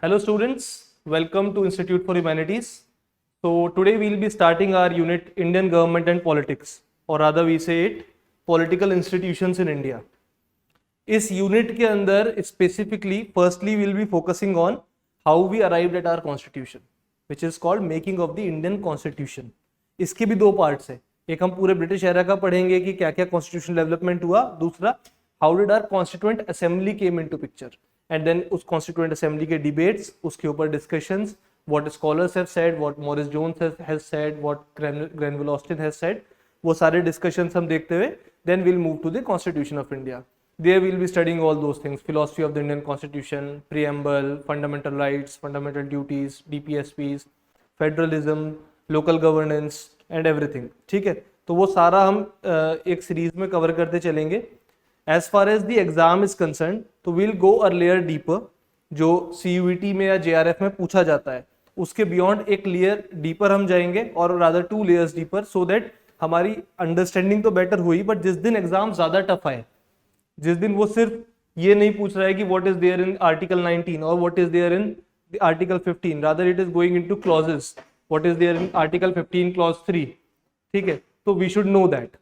Hello students, welcome to Institute for Humanities. So today we will be starting our unit Indian Government and Politics, or rather we say it Political Institutions in India. इस unit के अंदर specifically firstly will be focusing on how we arrived at our constitution which is called making of the Indian constitution. इसके भी दो parts है. एक हम पूरे ब्रिटिश एरा का पढ़ेंगे कि क्या क्या कॉन्स्टिट्यूशन डेवलपमेंट हुआ. दूसरा how did our constituent assembly came into picture and then उस कॉन्स्टिट्यूएंट असेंबली के डिबेट्स, उसके ऊपर discussions, what scholars have said, what Morris Jones has said, what Granville Austin has said, वो सारे डिस्कशंस हम देखते हुए then will move to the constitution of India. There we'll be studying all those things: philosophy of the Indian Constitution, preamble, fundamental rights, fundamental duties, DPSPs, federalism, local governance and everything. ठीक है, तो वो सारा हम एक series में cover करते चलेंगे. As far as the exam is concerned, तो we'll go a layer deeper. जो CUET में या JRF में पूछा जाता है उसके बियॉन्ड एक लेयर डीपर हम जाएंगे, और rather 2 layers deeper, so that हमारी अंडरस्टैंडिंग तो बेटर हुई, बट जिस दिन एग्जाम ज्यादा टफ आए, जिस दिन वो सिर्फ ये नहीं पूछ रहा है कि what is there in article 19 और what is there in article 15, rather it is going into clauses, what is there in article 15 clause 3. ठीक है, तो वी शुड नो दैट,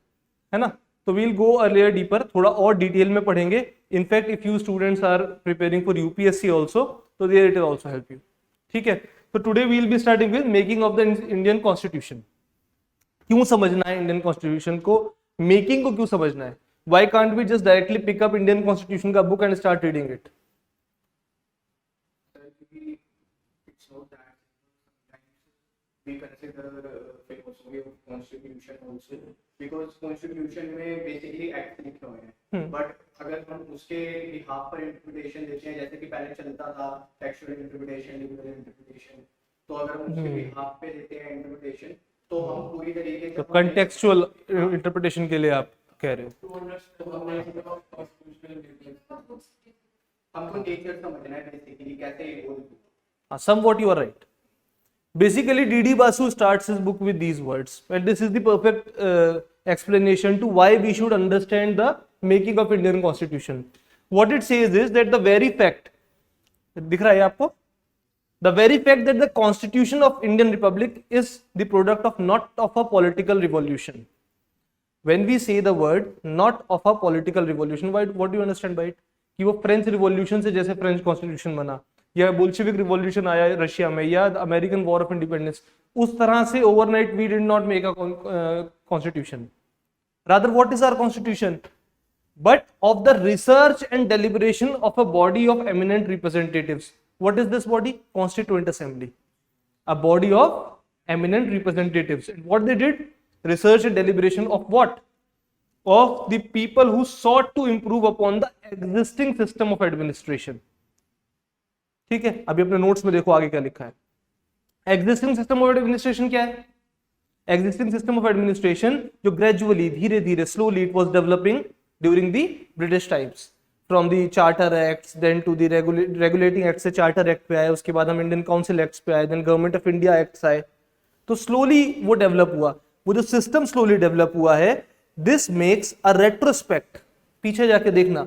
है ना. तो we'll go a layer deeper, थोड़ा और detail में पढ़ेंगे. In fact if you students are preparing for UPSC also, तो there it will also help you. ठीक है, तो today we will be starting with making of the Indian constitution. क्यों समझना है इंडियन कॉन्स्टिट्यूशन को, मेकिंग को क्यों समझना है? Why can't we just directly pick up Indian Constitution का book and start reading it? It's not that sometimes we consider philosophy of constitution also, because constitution में basically act लिखे हुए हैं. But अगर हम उसके behalf पर interpretation देते हैं, जैसे कि पहले चलता था textual interpretation, liberal interpretation, तो अगर हम उसके behalf पे देते हैं interpretation, तो हम पूरी तरीके से contextual interpretation के लिए आप कह रहे हो. हमको नेचर समझना है बेसिकली कैसे evolve. Somewhat you are right. Basically, D.D. Basu starts his book with these words, and this is the perfect explanation to why we should understand the making of Indian Constitution. What it says is that the very fact, दिख रहा है आपको? The very fact that the Constitution of Indian Republic is the product of not of a political revolution. When we say the word not of a political revolution, what do you understand by it? कि वो French revolution से जैसे French constitution बना, या Bolshevik revolution आया Russia में, या American war of independence, उस तरह से overnight we did not make a constitution. Rather what is our constitution? But of the research and deliberation of a body of eminent representatives. What is this body? Constituent assembly. A body of eminent representatives. And what they did? Research and deliberation of what? Of the people who sought to improve upon the existing system of administration. ठीक है, अभी अपने notes में देखो आगे क्या लिखा है. एग्जिस्टिंग सिस्टम ऑफ एडमिनिस्ट्रेशन क्या है? एग्जिस्टिंग सिस्टम ऑफ एडमिनिस्ट्रेशन जो ग्रेजुअली, धीरे धीरे, slowly it was developing during the British times, from the charter acts, then to the regulating act से चार्टर एक्ट पे आए, उसके बाद हम इंडियन काउंसिल एक्ट्स पे आए, then government of India acts आए. तो स्लोली वो डेवलप हुआ. वो जो सिस्टम स्लोली डेवलप हुआ है, दिस मेक्स अ रेट्रोस्पेक्ट, पीछे जाके देखना,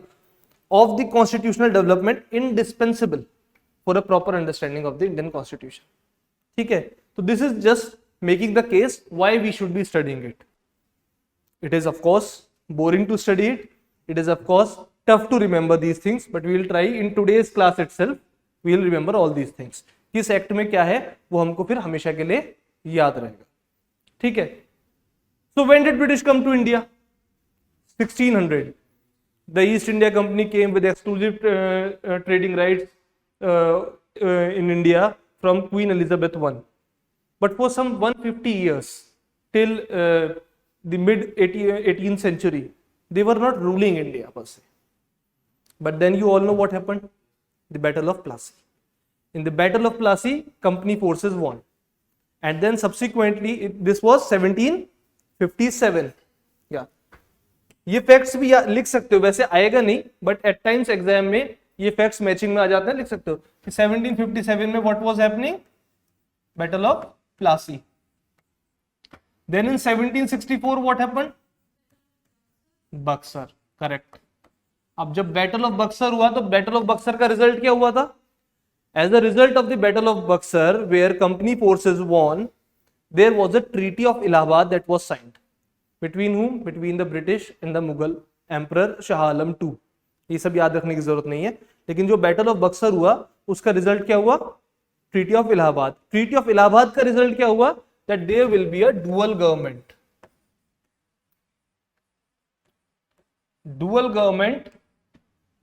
of the constitutional development indispensable for a proper understanding of the Indian constitution. ठीक है, तो this is just making the case why we should be studying it. It is of course boring to study it, it is of course tough to remember these things, but we will try in today's class itself we will remember all these things. किस act में क्या है वो हमको फिर हमेशा के लिए याद रहेगा. ठीक है. So when did British come to India? 1600. The East India Company came with exclusive trading rights in India from Queen Elizabeth I. But for some 150 years, till the mid 18th century, they were not ruling India per se. But then you all know what happened? The Battle of Plassey. In the Battle of Plassey, company forces won. And then subsequently, this was 1757. या ये facts भी लिख सकते हो, वैसे आएगा नहीं, but at times exam में ये फैक्ट्स मैचिंग में आ जाते हैं, लिख सकते हो कि 1757 में what was happening? Battle of Plassey. Then in 1764 what happened? Buxar. Correct. अब जब बैटल ऑफ बक्सर हुआ तो बैटल ऑफ बक्सर का रिजल्ट क्या हुआ था? As a result of the Battle of Buxar, where company forces won, there was a Treaty of Allahabad that was signed. Between whom? Between the British and the Mughal Emperor Shah Alam II. ये सब याद रखने की जरूरत नहीं है, लेकिन जो बैटल ऑफ बक्सर हुआ उसका रिजल्ट क्या हुआ? Treaty of Allahabad. Treaty of Allahabad का रिजल्ट क्या हुआ? That there will be a dual government. Dual government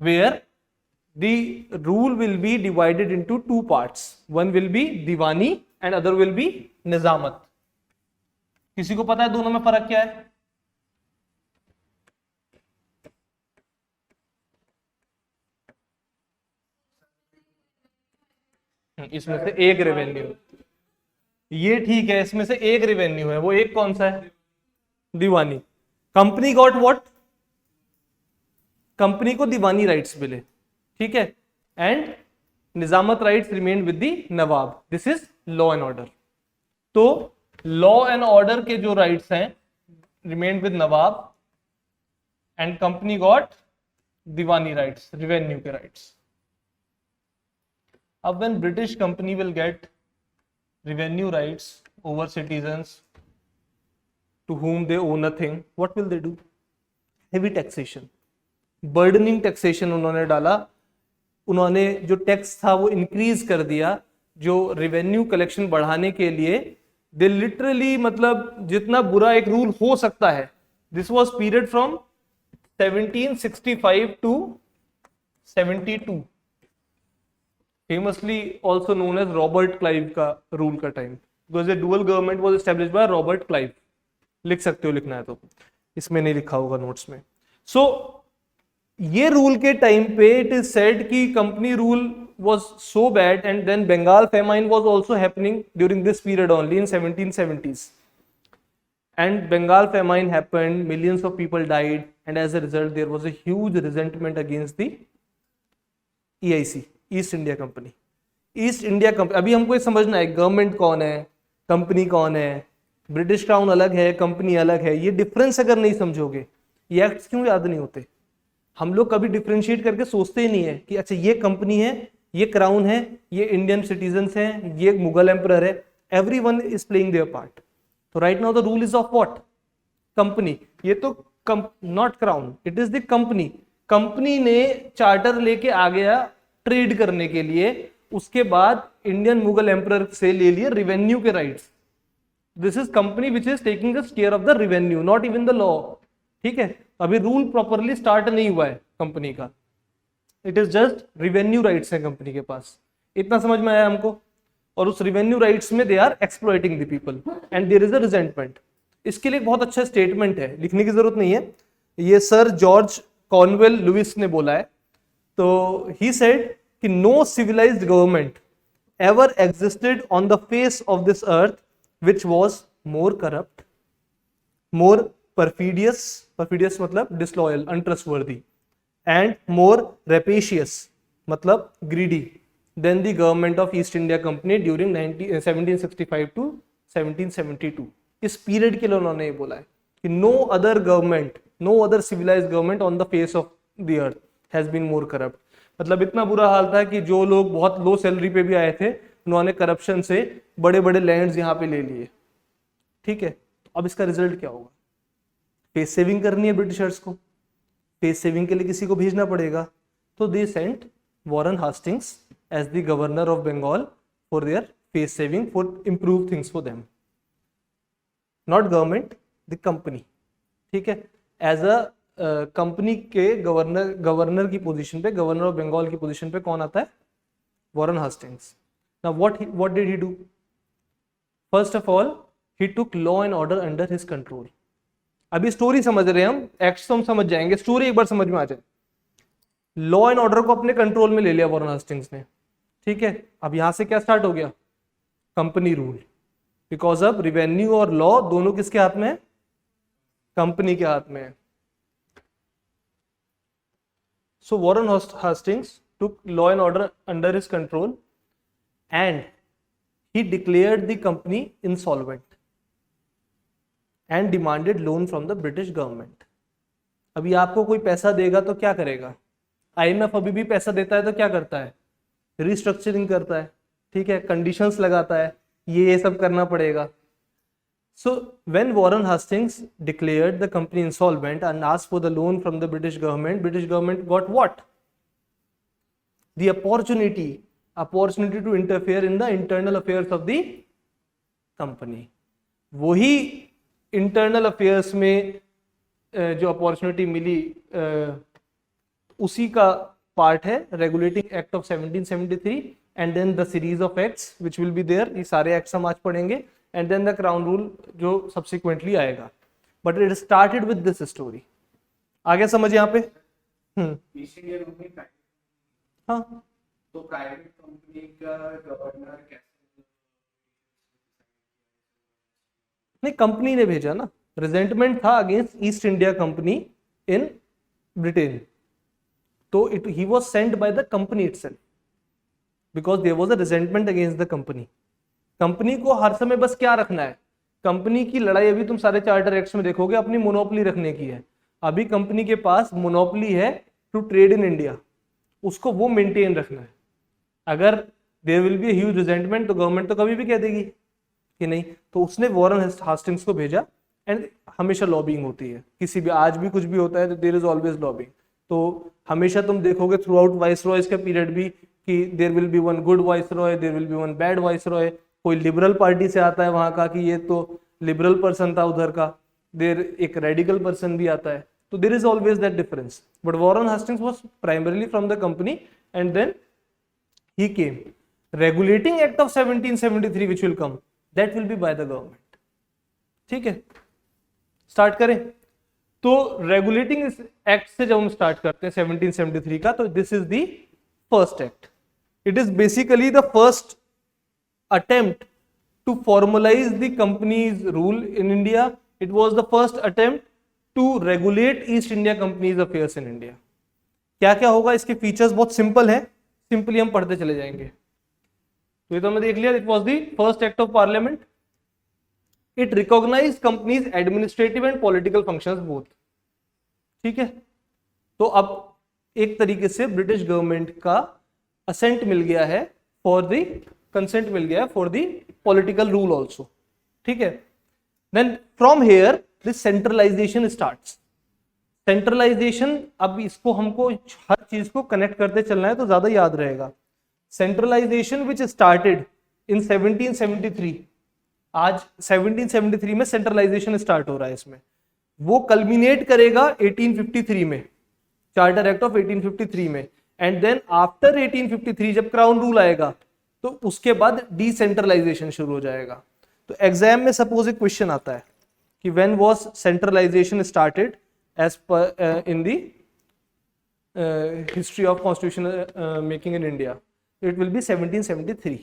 where the rule will be divided into two parts. One will be Diwani and other will be Nizamat. किसी को पता है दोनों में फर्क क्या है? इसमें से एक रेवेन्यू, ये ठीक है, इसमें से एक रेवेन्यू है, वो एक कौन सा है? Diwani. Company got what? Company को दीवानी राइट्स मिले, ठीक है, and Nizamat rights remain with the Nawab. This is law and order. तो लॉ एंड ऑर्डर के जो राइट्स हैं remain with Nawab and company got Diwani rights, revenue के राइट्स. अब when British company will get revenue rights over citizens to whom they owe nothing, what will they do? Heavy taxation, burdening taxation उन्होंने डाला. उन्होंने जो tax था वो increase कर दिया, जो रेवेन्यू कलेक्शन बढ़ाने के लिए. दे लिटरली, मतलब जितना बुरा एक रूल हो सकता है. This was period from 1765 to 72, famously also known as Robert Clive का रूल का time, because the dual government was established by Robert Clive. लिख सकते हो, लिखना है तो, इसमें नहीं लिखा होगा नोट्स में. सो ये रूल के टाइम पे इट इज सेड कि company rule was so bad, and then Bengal famine was also happening during this period only in 1770s. And Bengal famine happened, millions of people died, and as a result there was a huge resentment against the EIC, east India company. East India company, अभी हमको ये समझना है government कौन है, company कौन है. British crown अलग है, कंपनी अलग है. ये डिफरेंस अगर नहीं समझोगे, ये एक्ट्स क्यों याद नहीं होते? हम लोग कभी डिफरेंशिएट करके सोचते ही नहीं है कि अच्छा ये कंपनी है, ये क्राउन है, ये इंडियन सिटीजन्स हैं, ये मुगल एम्परर है. Everyone is playing their part. तो right now the rule is of what? Company. ये तो not crown, it is the company. Company ने चार्टर लेके आ गया ट्रेड करने के लिए. उसके बाद इंडियन मुगल एम्परर से ले लिए रेवेन्यू के rights. This is company which is taking the care of the revenue, not even the law. ठीक है, अभी रूल प्रॉपरली स्टार्ट नहीं हुआ है कंपनी का. It is just revenue rights है कंपनी के पास. इतना समझ में आया हमको? और उस रेवेन्यू राइट्स में they are exploiting the people and there is a resentment. इसके लिए बहुत अच्छा स्टेटमेंट है, लिखने की जरूरत नहीं है. ये सर जॉर्ज कॉर्नवेल लुइस ने बोला है. तो ही सेड कि no civilised government ever existed on the face of this earth which was more corrupt, more perfidious, perfidious मतलब disloyal, untrustworthy, and more rapacious मतलब greedy than the government of East India company during 1765 to 1772. इस period के लिए उन्होंने ये बोला है कि no other government, no other civilised government on the face of the earth has been more corrupt. मतलब इतना बुरा हाल था कि जो लोग बहुत लो सैलरी पे भी आए थे, उन्होंने करप्शन से बड़े बड़े लैंड्स यहाँ पे ले लिए. ठीक है, अब इसका रिजल्ट क्या होगा? फेस सेविंग करनी है ब्रिटिशर्स को, फेस सेविंग के लिए किसी को भेजना पड़ेगा. तो they sent Warren Hastings as the governor of Bengal for their face saving, for improve things for them. Not government, the company. ठीक है, एज अ कंपनी के गवर्नर की पोजीशन पे, गवर्नर ऑफ बंगाल की पोजीशन पे कौन आता है? Warren Hastings. Now what did he do? First of all he took law and order under his control. अभी स्टोरी समझ रहे हैं हम, एक्ट्स तो हम समझ जाएंगे, स्टोरी एक बार समझ में आ जाए. लॉ एंड ऑर्डर को अपने कंट्रोल में ले लिया वॉरेन हास्टिंग्स ने. ठीक है, अब यहां से क्या स्टार्ट हो गया? Company rule. बिकॉज अब रेवेन्यू और लॉ दोनों किसके हाथ में है? कंपनी के हाथ में है. So Warren Hastings took law and order under his control and he declared the company insolvent and demanded loan from the British government. अभी आपको कोई पैसा देगा तो क्या करेगा? IMF अभी भी पैसा देता है तो क्या करता है? रिस्ट्रक्चरिंग करता है, ठीक है, कंडीशंस लगाता है, ये सब करना पड़ेगा. So when Warren Hastings declared the company insolvent and asked for the loan from the British government got what? The opportunity to interfere in the internal affairs of the company. वही internal affairs में जो opportunity मिली उसी का part है regulating act of 1773 and then the series of acts which will be there. ये सारे acts हम आज पढ़ेंगे and then the crown rule जो सब्सिक्वेंटली आएगा. But it started with this story. आगे समझ यहाँ पे. ईस्ट इंडिया कंपनी प्राइवेट, हाँ, तो प्राइवेट कंपनी का गवर्नर कैसे? नहीं, कंपनी ने भेजा ना. रिजेंटमेंट था against East India Company in Britain, तो it he was sent by the company itself because there was a resentment against the company. Company को हर समय बस क्या रखना है, कंपनी की लड़ाई अभी तुम सारे चार्टर एक्ट्स में देखोगे अपनी मोनोपोली रखने की है. अभी कंपनी के पास मोनोपोली है टू ट्रेड इन इंडिया, उसको वो मेंटेन रखना है. अगर there will be huge resentment तो गवर्नमेंट तो कभी भी कह देगी कि नहीं. तो उसने वॉरेन हास्टिंग्स को भेजा एंड हमेशा लॉबिंग होती है किसी भी, आज भी कुछ भी होता है तो देयर इज ऑलवेज लॉबिंग. तो हमेशा तुम देखोगे थ्रू आउट वाइसरॉयज का पीरियड भी कि there will be one good viceroy, there will be one bad viceroy. कोई लिबरल पार्टी से आता है वहां का कि ये तो लिबरल पर्सन था उधर का, देर एक रेडिकल पर्सन भी आता है. तो there is always that difference. But Warren Hastings was primarily from the company and then he came. Regulating act of 1773 which will come, that will be by the government. ठीक है, start करें. तो regulating act से जब हम start करते हैं 1773 का, तो this is the first act. It is basically the first attempt to formalize the company's rule in India. It was the first attempt to regulate East India Company's affairs in India. क्या क्या होगा, इसके features बहुत simple है, simply हम पढ़ते चले जाएंगे. तो ये तो हमने देख लिया. It was the first act of parliament. It recognise company's administrative and political functions both. ठीक है, तो अब एक तरीके से ब्रिटिश गवर्नमेंट का असेंट मिल गया है फॉर द कंसेंट मिल गया for the political rule also. ठीक है, then from here this centralisation starts. Centralisation, अब इसको हमको हर चीज को कनेक्ट करते चलना है तो ज्यादा याद रहेगा. सेंट्रलाइजेशन विच स्टार्टेड इन 1773, आज 1773 में सेंट्रलाइजेशन स्टार्ट हो रहा है. इसमें वो कल्मिनेट करेगा 1853 में, चार्टर एक्ट ऑफ 1853 में. एंड देन आफ्टर 1853 जब क्राउन रूल आएगा तो उसके बाद डिसेंट्रलाइजेशन शुरू हो जाएगा. तो एग्जाम में सपोज एक क्वेश्चन आता है कि when was centralisation started as per in the history of constitution making in India, it will be 1773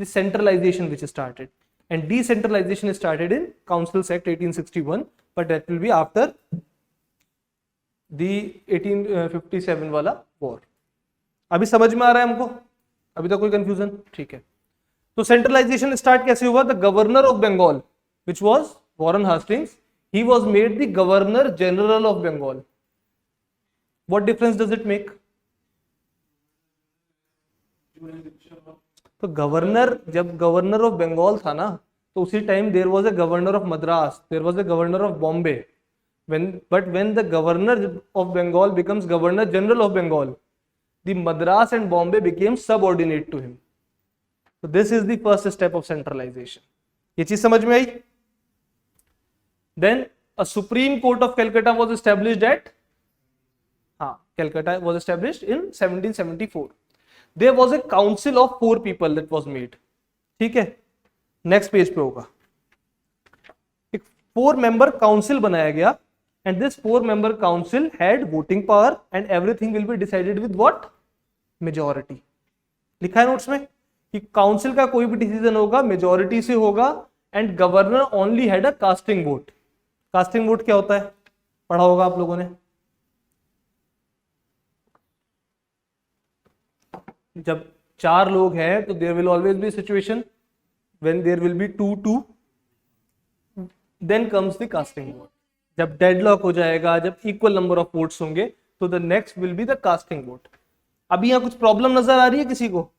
the centralization which started, and decentralization started in Councils Act 1861, but that will be after the 1857 वाला war. अभी समझ में आ रहा है हमको, अभी तक कोई कंफ्यूजन? ठीक है. तो सेंट्रलाइजेशन स्टार्ट कैसे हुआ? The governor of Bengal which was Warren Hastings, he was made the governor general of Bengal. What difference does it make? तो गवर्नर, जब गवर्नर ऑफ बंगाल था ना, तो उसी time there was a governor of Madras, there was a governor of Bombay. when the governor of Bengal becomes governor general of Bengal, the Madras and Bombay became subordinate to him. So this is the first step of centralization. ये चीज समझ में आई? Then a Supreme Court of Calcutta was established at Calcutta was established in 1774. There was a council of 4 people that was made. ठीक है, next page पे होगा. एक 4 member council बनाया गया, and this 4 member council had voting power and everything will be decided with what? Majority. लिखा है notes में कि काउंसिल का कोई भी डिसीजन होगा मेजोरिटी से होगा, and governor only had a casting vote. Casting vote क्या होता है, पढ़ा होगा आप लोगों ने. जब 4 लोग हैं तो there will always be situation when there will be 2-2, then comes the casting vote. जब डेडलॉक हो जाएगा, जब इक्वल नंबर ऑफ वोट्स होंगे, तो the next will be the casting vote. अभी यहाँ कुछ प्रॉब्लम नजर आ रही है किसी को?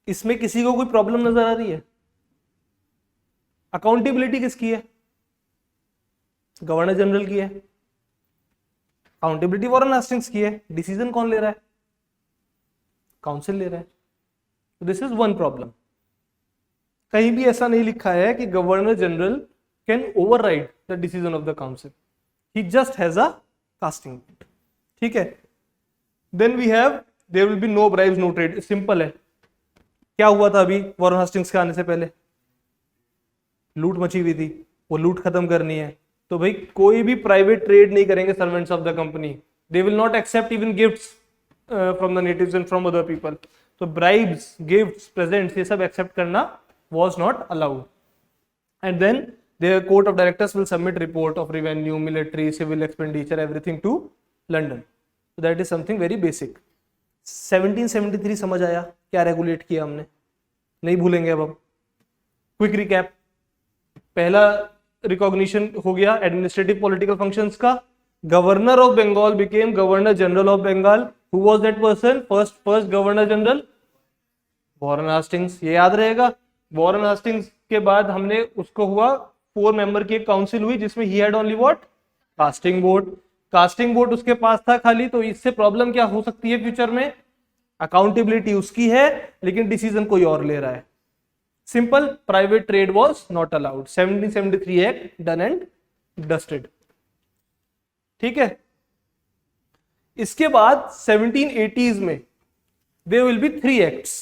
इसमें किसी को कोई प्रॉब्लम नजर आ रही है? अकाउंटेबिलिटी किसकी है? गवर्नर जनरल की है। अकाउंटेबिलिटी वॉरेन हेस्टिंग्स की है। डिसीजन कौन ले रहा है? काउंसिल ले रहा है। This is one problem. कहीं भी ऐसा नहीं लिखा है कि governor general can override the decision of the council, he just has a casting. ठीक है। Then we have there will be no bribes no trade. Simple है। क्या हुआ था अभी वॉरेन हेस्टिंग्स के आने से पहले? लूट मची हुई थी, वो लूट खत्म करनी है, तो भाई कोई भी प्राइवेट ट्रेड नहीं करेंगे servants of the company. They will not accept even gifts from the natives and from other people. तो ब्राइब्स, गिफ्ट्स, प्रेजेंट्स, ये सब एक्सेप्ट करना was not allowed. And then the court of directors will submit report of revenue, military, civil expenditure, everything to London. So that is something very basic. 1773 समझ आया क्या regulate किया हमने? नहीं भूलेंगे अब हम। Quick recap. पहला रिकॉग्निशन हो गया एडमिनिस्ट्रेटिव पॉलिटिकल फंक्शंस का। Governor of Bengal became governor general of Bengal. Who was that person? First governor general Warren Hastings. ये याद रहेगा। वॉरेन हेस्टिंग्स के बाद हमने उसको हुआ 4 मेंबर की एक काउंसिल हुई जिसमें he had only what? Casting vote. Casting vote उसके पास था खाली। तो इससे प्रॉब्लम क्या हो सकती है फ्यूचर में? अकाउंटेबिलिटी उसकी है लेकिन डिसीजन कोई और ले रहा है। Simple, private trade was not allowed. 1773 act done and dusted. ठीक है। इसके बाद 1780s में देयर विल बी 3 एक्ट्स।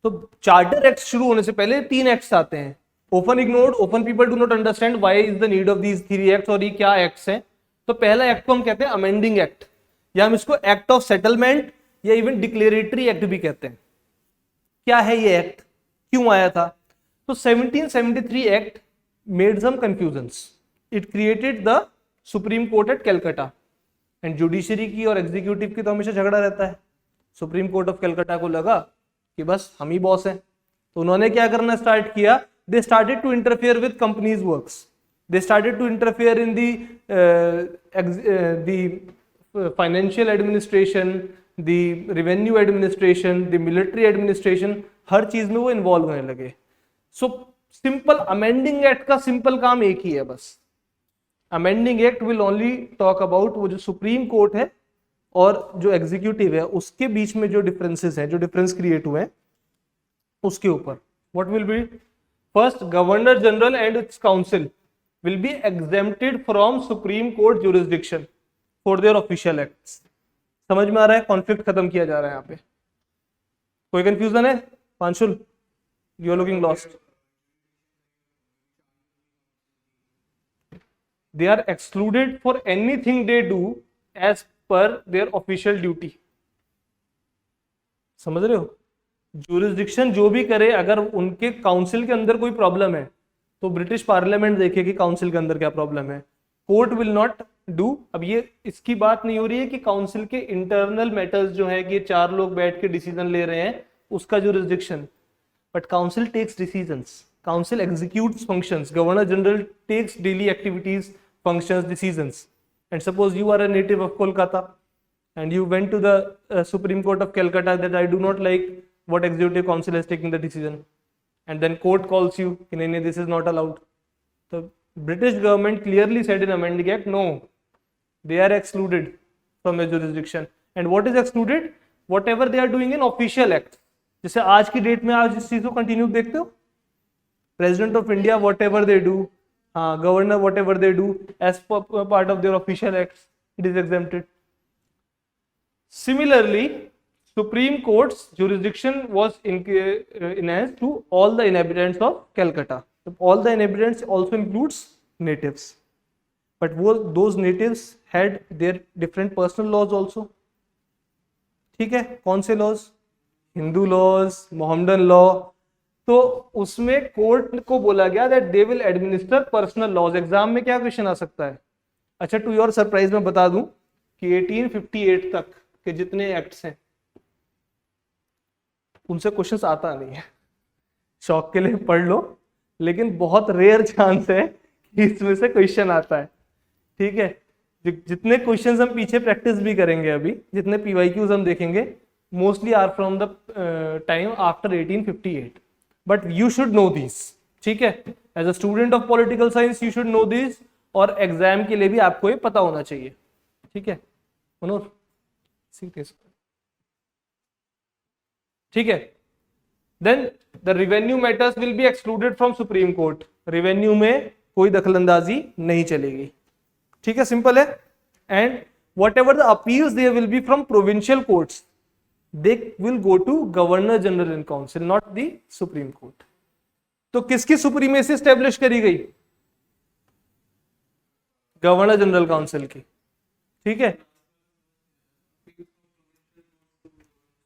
तो चार्टर एक्ट शुरू होने से पहले 3 एक्ट्स आते हैं। Open ignored, open people do not understand why is the need of these 3 acts, और ये क्या एक्ट्स हैं? तो पहला एक्ट को हम कहते हैं अमेंडिंग एक्ट, या हम इसको एक्ट ऑफ सेटलमेंट या इवन डिक्लेरेटरी एक्ट भी कहते हैं। क्या है ये एक्ट? क्यों आया था? तो 1773 act made some confusions. It created the supreme court at Calcutta. And judiciary की और एग्जीक्यूटिव की तो हमेशा झगड़ा रहता है। सुप्रीम कोर्ट ऑफ कैलकाटा को लगा कि बस हम ही बॉस हैं, तो उन्होंने क्या करना स्टार्ट किया? They started to interfere with company's works. They started to interfere in the financial administration, the revenue administration, the military administration, हर चीज में वो इन्वॉल्व होने लगे। सो सिंपल अमेंडिंग एक्ट का सिंपल काम एक ही है बस। Amending act will only talk about वो जो सुप्रीम कोर्ट है और जो एग्जीक्यूटिव है उसके बीच में जो डिफरेंसेस हैं, जो डिफरेंस क्रिएट हुए हैं उसके ऊपर। What will be? First, governor general and it's council will B exempted from supreme court jurisdiction for their official acts. समझ में आ रहा है? कॉन्फ्लिक्ट खत्म किया जा रहा है यहाँ पे। कोई कंफ्यूजन है? Panshul, you are looking lost. They are excluded for anything they do as per their official duty. समझ रहे हो? ज्यूरिसडिक्शन जो भी करे, अगर उनके काउंसिल के अंदर कोई प्रॉब्लम है तो ब्रिटिश पार्लियामेंट देखे कि काउंसिल के अंदर क्या प्रॉब्लम है। Court will not do. अब ये इसकी बात नहीं हो रही है कि काउंसिल के इंटरनल मैटर्स जो है कि 4 लोग बैठ के डिसीजन ले रहे हैं उसका jurisdiction, but council takes decisions, council executes functions, governor general takes daily activities, functions, decisions. And suppose you are a native of Kolkata and you went to the Supreme Court of Calcutta that I do not like what executive council is taking the decision, and then court calls you, this is not allowed. The British government clearly said in amending act, no, they are excluded from the jurisdiction. And what is excluded? Whatever they are doing in official act. जैसे आज की date में आज इस चीज को continue देखते हो, president of India whatever they do, governor whatever they do as part of their official acts, it is exempted. Similarly, Supreme Court's jurisdiction was enhanced to all the inhabitants of Calcutta. All the inhabitants also includes natives, but those natives had their different personal laws also. ठीक है, कौन से laws? Hindu laws, Mohammedan law. तो उसमें court को बोला गया that they will administer personal laws. Exam में क्या क्वेश्चन आ सकता है? अच्छा, टू योर सरप्राइज मैं बता दूं कि 1858 तक के जितने एक्ट्स हैं उनसे क्वेश्चंस आता नहीं है। शौक के लिए पढ़ लो, लेकिन बहुत रेयर चांस है कि इसमें से क्वेश्चन आता है। ठीक है, जितने क्वेश्चंस हम पीछे प्रैक्टिस भी करेंगे अभी, जितने पीवाईक्यूज हम देखेंगे, mostly are from the time after 1858, but you should know this, ठीक है, as a student of political science you should know this, और एग्जाम के लिए भी आपको ये पता होना चाहिए, ठीक है मनोज, ठीक है। Then the revenue matters will be excluded from supreme court, revenue में कोई दखलंदाजी नहीं चलेगी, ठीक है, सिंपल है। And whatever the appeals there will be from provincial courts, they will go to governor general in council, not the supreme court. तो किसकी सुप्रीमेसी स्टैब्लिश करी गई? गवर्नर जनरल काउंसिल की, ठीक है।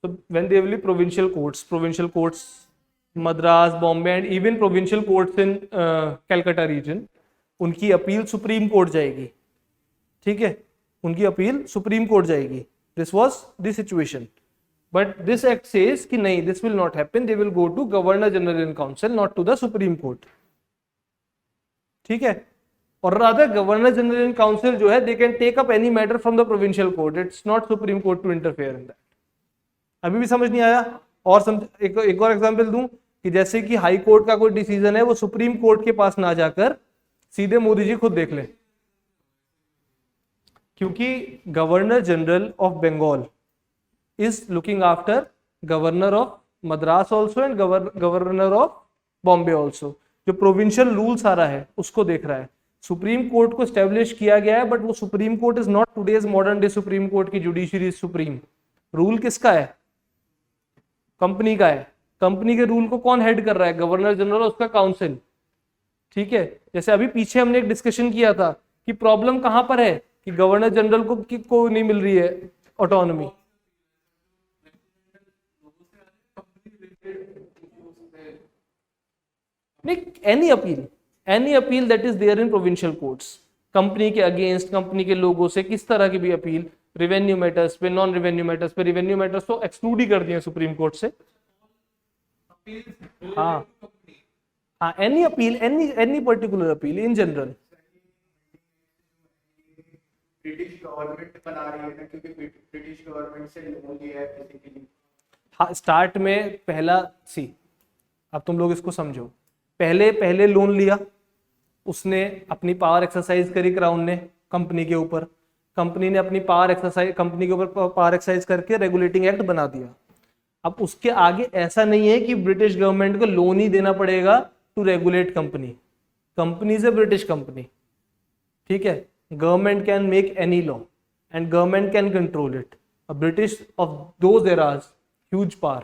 तो when there will be provincial courts, Madras, Bombay and even provincial courts in Calcutta region, उनकी appeal supreme court जाएगी, ठीक है, उनकी अपील सुप्रीम कोर्ट जाएगी। This was the situation, but this act says कि नहीं, this will not happen, they will go to governor general in council, not to the supreme court, ठीक है। और rather governor general in council जो है, they can take up any matter from the provincial court, it's not supreme court to interfere in that. अभी भी समझ नहीं आया? और एक और एग्जांपल दूं कि जैसे कि हाई कोर्ट का कोई डिसीजन है, वो सुप्रीम कोर्ट के पास ना जाकर सीधे मोदी जी खुद देख ले, क्योंकि governor general of Bengal is looking after governor of Madras also and governor of Bombay also. जो प्रोविंशियल रूल सारा है उसको देख रहा है। सुप्रीम कोर्ट को स्टैब्लिश किया गया है, बट वो supreme court is not today's modern day supreme court की जुडिशरी इज सुप्रीम। रूल किसका है? कंपनी का है। कंपनी के रूल को कौन हेड कर रहा है? गवर्नर जनरल, उसका काउंसिल, ठीक है। जैसे अभी पीछे हमने एक डिस्कशन किया था कि प्रॉब्लम कहां पर है कि गवर्नर जनरल को नहीं मिल रही है ऑटोनॉमी। नहीं, any appeal that is there in provincial courts, company के अगेंस्ट, कंपनी के लोगों से किस तरह की भी अपील, रेवेन्यू मैटर्स पे, नॉन रेवेन्यू मैटर्स पे, रेवेन्यू मैटर्स तो एक्सक्लूड ही कर दिए सुप्रीम कोर्ट से। हाँ हाँ, any appeal, any particular appeal in general. British government बना रही है ना, क्योंकि ब्रिटिश गवर्नमेंट से लोन लिया है बेसिकली। हाँ, स्टार्ट में पहला अब तुम लोग इसको समझो, पहले लोन लिया, उसने अपनी पावर एक्सरसाइज करी क्राउन ने कंपनी के ऊपर, कंपनी ने अपनी कंपनी के ऊपर पावर एक्सरसाइज करके रेगुलेटिंग एक्ट बना दिया। अब उसके आगे ऐसा नहीं है कि ब्रिटिश गवर्नमेंट को लोन ही देना पड़ेगा to regulate company. Company is a British company, ठीक है। Government can make any law and government can control it. British of those eras huge power,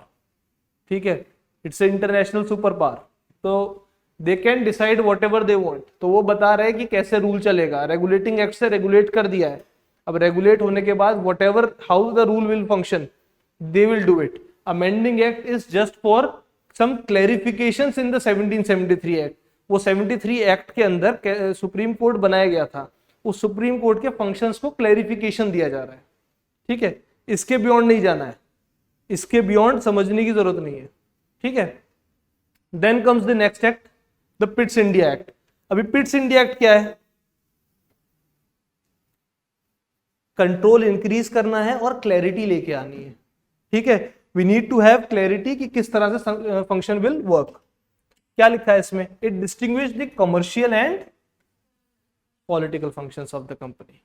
ठीक है, इट्स इंटरनेशनल सुपर पावर, तो they can decide what ever they want. तो वो बता रहे हैं कि कैसे रूल चलेगा, रेगुलेटिंग एक्ट से रेगुलेट कर दिया है। अब रेगुलेट होने के बाद whatever how the rule will function, they will do it. Amending act is just for some clarifications in the 1773 act. वो 73 एक्ट के अंदर सुप्रीम कोर्ट बनाया गया था, उस सुप्रीम कोर्ट के फंक्शंस को क्लैरिफिकेशन दिया जा रहा है, ठीक है। इसके बियॉन्ड नहीं जाना है, इसके बियॉन्ड समझने की जरूरत नहीं है, ठीक है। Then comes the next act, the Pitt's India act. अभी पिट्स इंडिया एक्ट क्या है? कंट्रोल इंक्रीज करना है और क्लैरिटी लेके आनी है, ठीक है। We need to have clarity कि किस तरह से फंक्शन विल वर्क। क्या लिखा है इसमें? It distinguish the commercial and political functions of the company.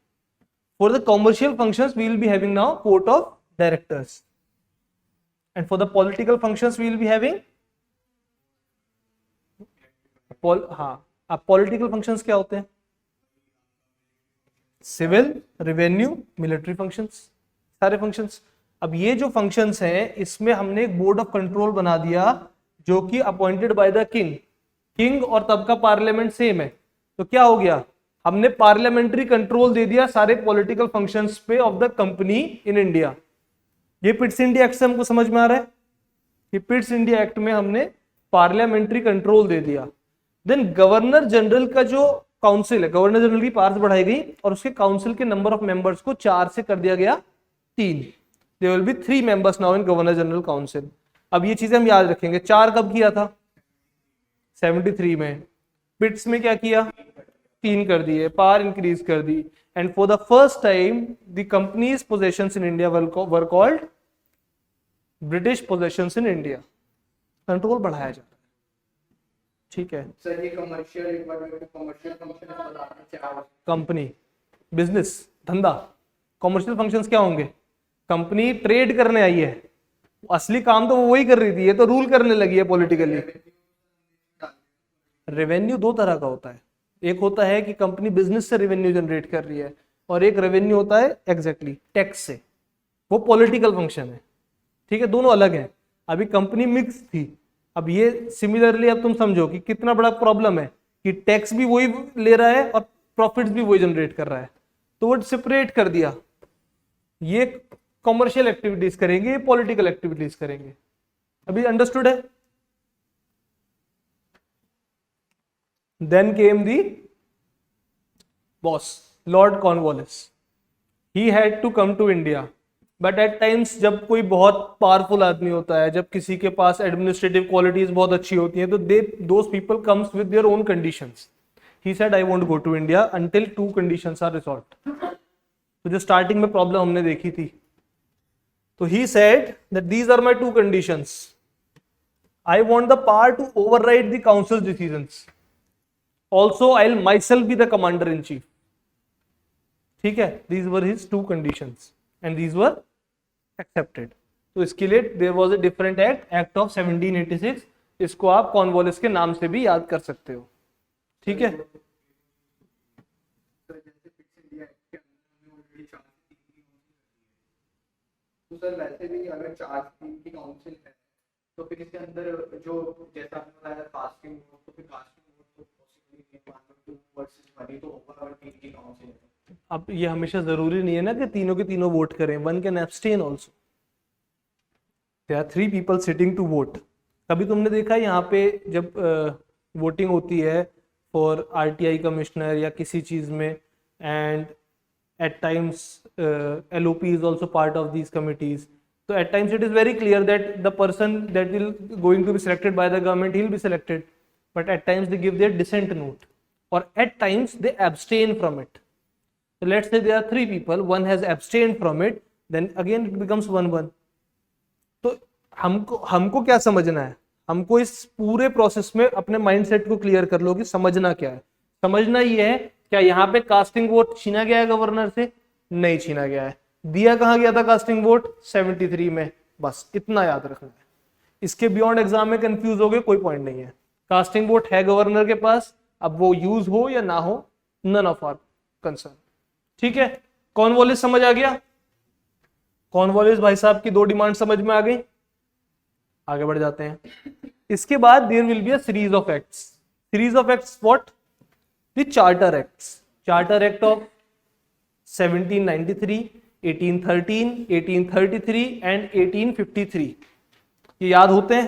For the commercial functions we will be having now court of directors, and for the political functions we will be having अब political functions क्या होते हैं? Civil, revenue, military functions, सारे functions. अब ये जो functions हैं, इसमें हमने एक बोर्ड ऑफ कंट्रोल बना दिया जो कि अपॉइंटेड बाय द किंग और तब का पार्लियामेंट सेम है। तो क्या हो गया? हमने पार्लियामेंट्री कंट्रोल दे दिया सारे पॉलिटिकल फंक्शंस पे of the company in India. ये पिट्स इंडिया एक्ट से हमको समझ में आ रहा है कि पिट्स इंडिया एक्ट में हमने पार्लियामेंट्री कंट्रोल दे दिया। देन गवर्नर जनरल का जो काउंसिल है, गवर्नर जनरल की पावर्स बढ़ाई गई और उसके काउंसिल के नंबर ऑफ मेंबर्स को 4 से कर दिया गया 3। There will be 3 members now in governor general council. अब ये चीजें हम याद रखेंगे। 4 कब किया था? 73 में। पिट्स में क्या किया? 3 कर दिए, पावर इंक्रीज कर दी, and for the first time the company's possessions in India were called British possessions in India. Control बढ़ाया जा रहा है, ठीक है। सर ये कमर्शियल, एक बार मेरे को कमर्शियल फंक्शन बताना क्या होता है? कंपनी, बिजनेस, धंधा। कॉमर्शियल फंक्शंस क्या होंगे? कंपनी ट्रेड करने आई है, असली काम तो वो वही कर रही थी, ये तो रूल करने लगी है पॉलिटिकली। रेवेन्यू दो तरह का होता है, एक होता है कि कंपनी बिजनेस से रेवेन्यू जनरेट कर रही है, और एक रेवेन्यू होता है एग्जैक्टली टैक्स से, वो पॉलिटिकल फंक्शन है, ठीक है। दोनों अलग हैं। अभी कंपनी मिक्स थी, अब ये सिमिलरली अब तुम समझो कि कितना बड़ा प्रॉब्लम है कि टैक्स भी वही ले रहा है और प्रॉफिट्स भी वही जनरेट कर रहा है, तो वो सेपरेट कर दिया। ये कॉमर्शियल एक्टिविटीज करेंगे, ये पॉलिटिकल एक्टिविटीज करेंगे। अभी अंडरस्टूड है? Then came the boss lord Cornwallis. He had to come to India, but at times जब कोई बहुत पावरफुल आदमी होता है, जब किसी के पास एडमिनिस्ट्रेटिव क्वालिटीज बहुत अच्छी होती हैं, तो those people comes with their own conditions. He said I won't go to India until 2 conditions are resolved. तो जो स्टार्टिंग में प्रॉब्लम हमने देखी थी, तो he said that these are my 2 conditions. I want the power to override the council's decisions. Also, I'll myself be the commander in chief. ठीक है, these were his 2 conditions and these were accepted. तो इसके लिए there was a different act of 1786. इसको आप Cornwallis के नाम से भी याद कर सकते हो, ठीक है। तो सर वैसे भी अगर 4 की काउंसिल है, तो फिर इसके अंदर जो जैसा आपने बताया कास्टिंग वोट, तो फिर कास्टिंग वोट तो पॉसिबल नहीं है, 1 2 वर्सेस 1 तो होगा अगर 3 की काउंसिल है। अब ये हमेशा जरूरी नहीं है ना कि तीनों के तीनों वोट करें, 1 can abstain also. There are 3 people sitting to vote. कभी तुमने देखा यहाँ पे जब वोटिंग होती है फॉर आरटीआई कमिश्नर या किसी चीज में, and at times LOP is also part of these committees, so at times it is very clear that the person that will going to be selected by the government, he will be selected, but at times they give their dissent note, or at times they abstain from it. So let's say there are 3 people, one has abstained from it, then again it becomes 1-1. तो हमको क्या समझना है? हमको इस पूरे process में अपने माइंडसेट को क्लियर कर लो कि समझना क्या है। समझना ये है, क्या यहाँ पे कास्टिंग वोट छीना गया है गवर्नर से? नहीं छीना गया है। दिया कहाँ गया था कास्टिंग वोट? 73 में। बस इतना याद रखना है। इसके बियॉन्ड एग्जाम में कंफ्यूज हो गए, कोई पॉइंट नहीं है। कास्टिंग वोट है गवर्नर के पास, अब वो यूज हो या ना हो, नन ऑफ आवर कंसर्न, ठीक है। कॉर्नवालिस समझ आ गया? कॉर्नवालिस भाई साहब की 2 डिमांड समझ में आ गई। आगे बढ़ जाते हैं। इसके बाद there will be a series of acts. Series of acts what? The Charter Acts. Charter Act of 1793, 1813, 1833 and 1853. ये याद होते हैं?